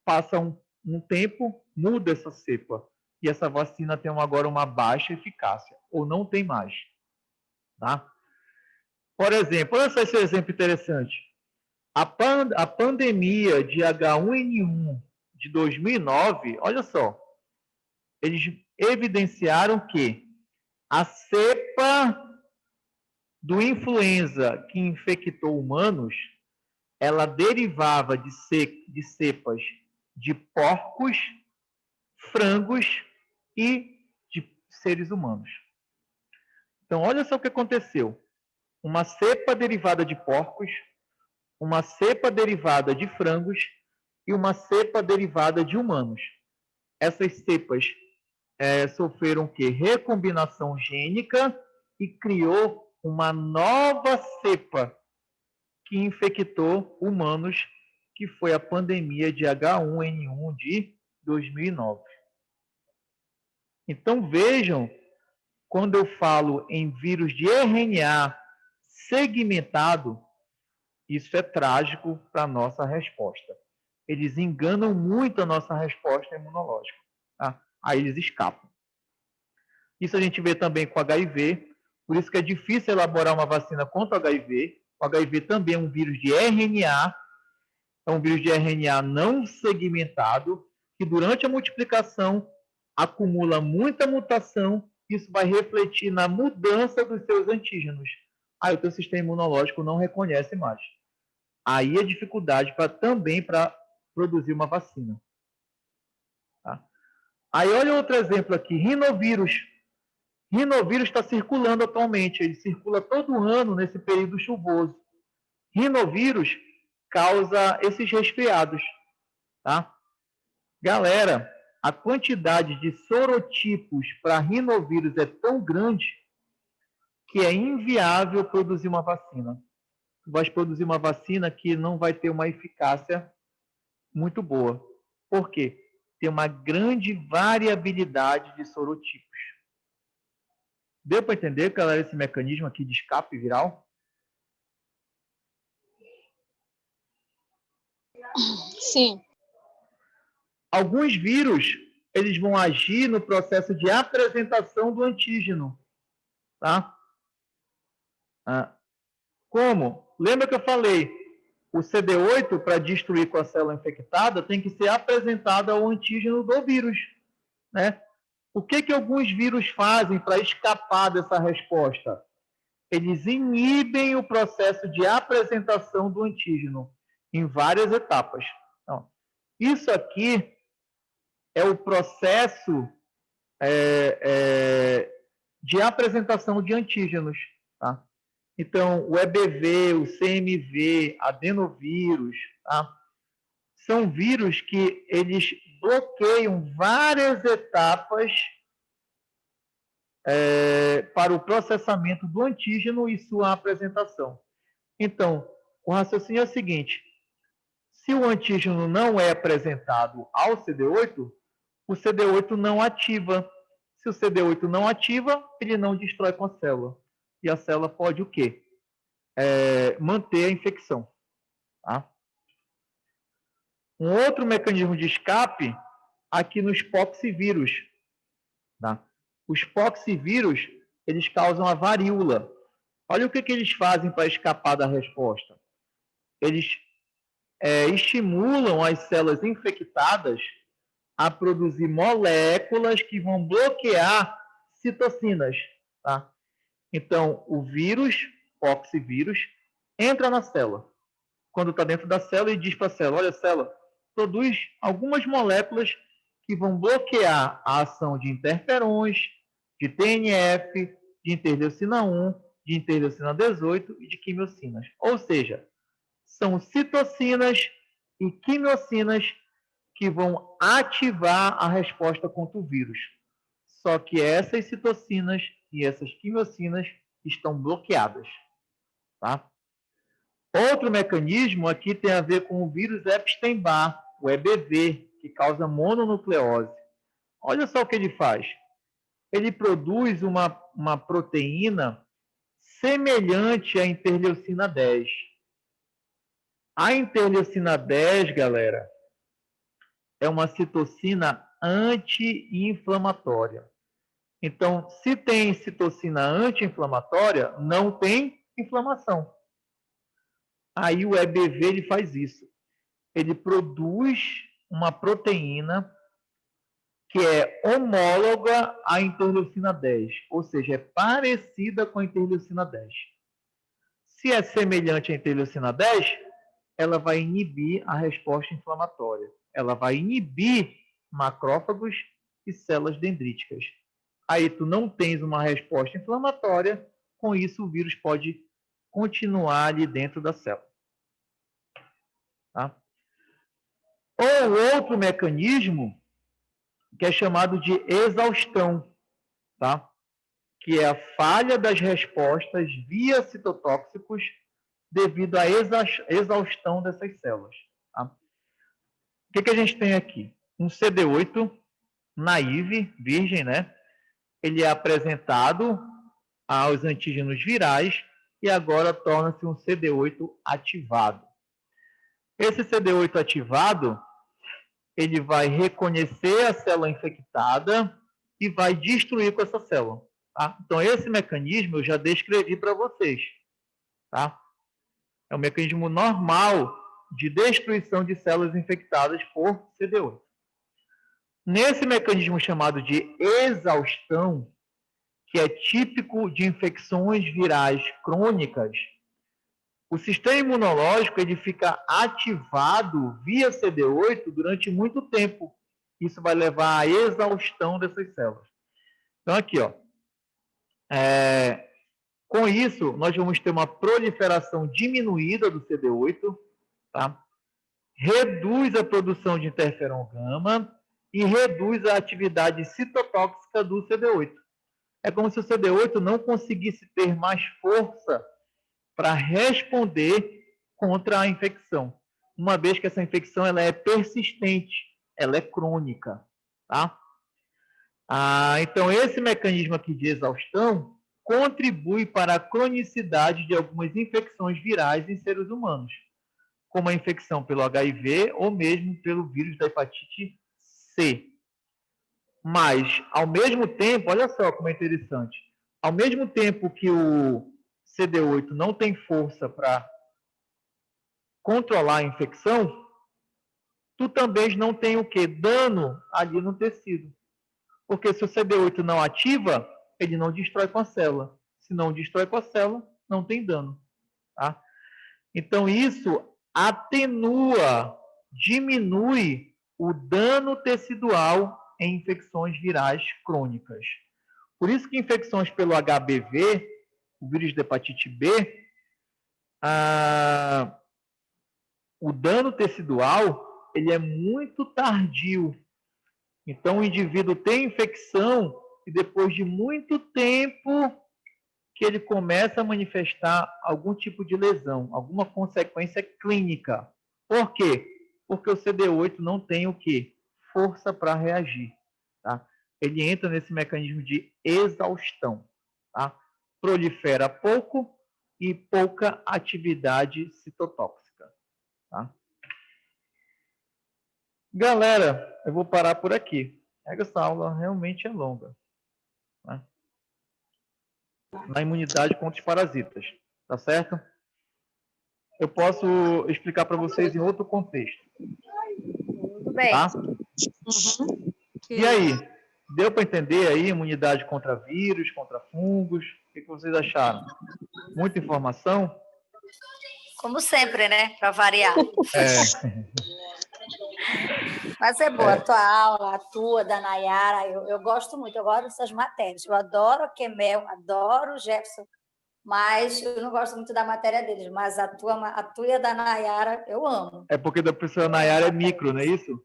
passa um tempo, muda essa cepa. E essa vacina tem agora uma baixa eficácia, ou não tem mais. Tá? Por exemplo, olha só esse exemplo interessante. A pandemia de H1N1 de 2009, olha só, eles evidenciaram que a cepa do influenza que infectou humanos, ela derivava de cepas de porcos, frangos e de seres humanos. Então, olha só o que aconteceu. Uma cepa derivada de porcos, uma cepa derivada de frangos e uma cepa derivada de humanos. Essas cepas sofreram o quê? Recombinação gênica e criou uma nova cepa que infectou humanos, que foi a pandemia de H1N1 de 2009. Então, vejam, quando eu falo em vírus de RNA segmentado, isso é trágico para a nossa resposta. Eles enganam muito a nossa resposta imunológica. Tá? Aí eles escapam. Isso a gente vê também com HIV, por isso que é difícil elaborar uma vacina contra o HIV. O HIV também é um vírus de RNA, é um vírus de RNA não segmentado, que durante a multiplicação acumula muita mutação, isso vai refletir na mudança dos seus antígenos. Aí o teu sistema imunológico não reconhece mais. Aí a dificuldade também para produzir uma vacina. Tá? Aí olha outro exemplo aqui, rinovírus. Rinovírus está circulando atualmente, ele circula todo ano nesse período chuvoso. Rinovírus causa esses resfriados, tá? Galera, a quantidade de sorotipos para rinovírus é tão grande que é inviável produzir uma vacina. Tu vais produzir uma vacina que não vai ter uma eficácia muito boa. Por quê? Tem uma grande variabilidade de sorotipos. Deu para entender, galera, esse mecanismo aqui de escape viral? Sim. Alguns vírus, eles vão agir no processo de apresentação do antígeno, tá? Como? Lembra que eu falei, o CD8, para destruir com a célula infectada, tem que ser apresentado ao antígeno do vírus, né? O que alguns vírus fazem para escapar dessa resposta? Eles inibem o processo de apresentação do antígeno em várias etapas. Então, isso aqui é o processo de apresentação de antígenos. Tá? Então, o EBV, o CMV, adenovírus, tá? São vírus que eles bloqueiam várias etapas para o processamento do antígeno e sua apresentação. Então, o raciocínio é o seguinte: se o antígeno não é apresentado ao CD8, o CD8 não ativa. Se o CD8 não ativa, ele não destrói com a célula. E a célula pode o quê? Manter a infecção. Tá? Um outro mecanismo de escape aqui nos poxivírus. Tá? Os poxivírus, eles causam a varíola. Olha o que eles fazem para escapar da resposta. Eles estimulam as células infectadas a produzir moléculas que vão bloquear citocinas. Tá? Então, o vírus, poxivírus, entra na célula. Quando está dentro da célula, ele diz para a célula, olha, célula, produz algumas moléculas que vão bloquear a ação de interferões, de TNF, de interleucina 1, de interleucina 18 e de quimiocinas. Ou seja, são citocinas e quimiocinas que vão ativar a resposta contra o vírus. Só que essas citocinas e essas quimiocinas estão bloqueadas. Tá? Outro mecanismo aqui tem a ver com o vírus Epstein-Barr, o EBV, que causa mononucleose. Olha só o que ele faz. Ele produz uma proteína semelhante à interleucina 10. A interleucina 10, galera, é uma citocina anti-inflamatória. Então, se tem citocina anti-inflamatória, não tem inflamação. Aí o EBV ele faz isso. Ele produz uma proteína que é homóloga à interleucina 10, ou seja, é parecida com a interleucina 10. Se é semelhante à interleucina 10, ela vai inibir a resposta inflamatória. Ela vai inibir macrófagos e células dendríticas. Aí tu não tens uma resposta inflamatória, com isso o vírus pode continuar ali dentro da célula. Tá? um outro mecanismo que é chamado de exaustão, tá? Que é a falha das respostas via citotóxicos devido à exaustão dessas células. Tá? O que a gente tem aqui? Um CD8 naive, virgem, né? Ele é apresentado aos antígenos virais e agora torna-se um CD8 ativado. Esse CD8 ativado, ele vai reconhecer a célula infectada e vai destruir com essa célula. Tá? Então, esse mecanismo eu já descrevi para vocês. Tá? É um mecanismo normal de destruição de células infectadas por CD8. Nesse mecanismo chamado de exaustão, que é típico de infecções virais crônicas, o sistema imunológico ele fica ativado via CD8 durante muito tempo. Isso vai levar à exaustão dessas células. Então, aqui, ó, com isso, nós vamos ter uma proliferação diminuída do CD8, tá? Reduz a produção de interferon gama e reduz a atividade citotóxica do CD8. É como se o CD8 não conseguisse ter mais força para responder contra a infecção, uma vez que essa infecção ela é persistente, ela é crônica, tá? Então, esse mecanismo aqui de exaustão contribui para a cronicidade de algumas infecções virais em seres humanos, como a infecção pelo HIV ou mesmo pelo vírus da hepatite C. Mas, ao mesmo tempo, olha só como é interessante, ao mesmo tempo que o CD8 não tem força para controlar a infecção, tu também não tem o quê? Dano ali no tecido. Porque se o CD8 não ativa, ele não destrói com a célula. Se não destrói com a célula, não tem dano. Tá? Então, isso atenua, diminui o dano tecidual em infecções virais crônicas. Por isso que infecções pelo HBV, o vírus da hepatite B, o dano tecidual ele é muito tardio. Então, o indivíduo tem infecção e depois de muito tempo que ele começa a manifestar algum tipo de lesão, alguma consequência clínica. Por quê? Porque o CD8 não tem o quê? Força para reagir. Tá? Ele entra nesse mecanismo de exaustão. Tá? Prolifera pouco e pouca atividade citotóxica. Tá? Galera, eu vou parar por aqui. Essa aula realmente é longa. Né? Na imunidade contra os parasitas. Tá certo? Eu posso explicar para vocês em outro contexto. Tudo bem. Tá? E aí? Deu para entender aí imunidade contra vírus, contra fungos? O que vocês acharam? Muita informação? Como sempre, né? Para variar. Mas é boa a tua aula, a tua, da Nayara. Eu gosto muito, eu gosto dessas matérias. Eu adoro a Kemel, adoro o Jefferson, mas eu não gosto muito da matéria deles. Mas a tua e a da Nayara eu amo. É porque da professora Nayara é micro, não é isso?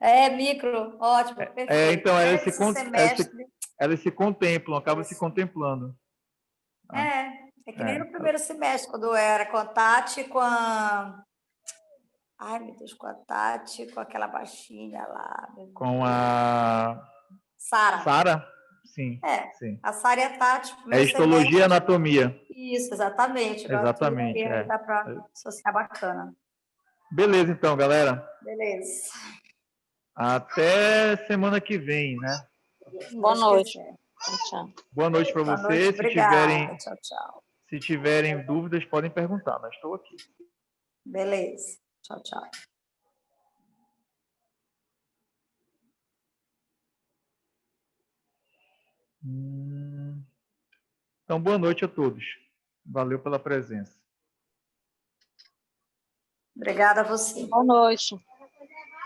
É, micro, ótimo, perfeito. Então, semestre. elas se contemplam, acabam se contemplando. É que nem no primeiro semestre, quando era com a Tati, com a... Ai, meu Deus, com a Tati, com aquela baixinha lá. Com a... Sara. Sara? Sim. Sim. A Sara e a Tati. Histologia e anatomia. Isso, exatamente. Exatamente. Dá para associar bacana. Beleza, então, galera. Beleza. Até semana que vem, né? Boa noite. Tchau. Boa noite para vocês. Tchau, tchau. Se tiverem dúvidas, podem perguntar. Nós estou aqui. Beleza. Tchau, tchau. Então, boa noite a todos. Valeu pela presença. Obrigada a você. Boa noite.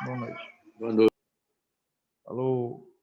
Boa noite. Boa noite. Falou.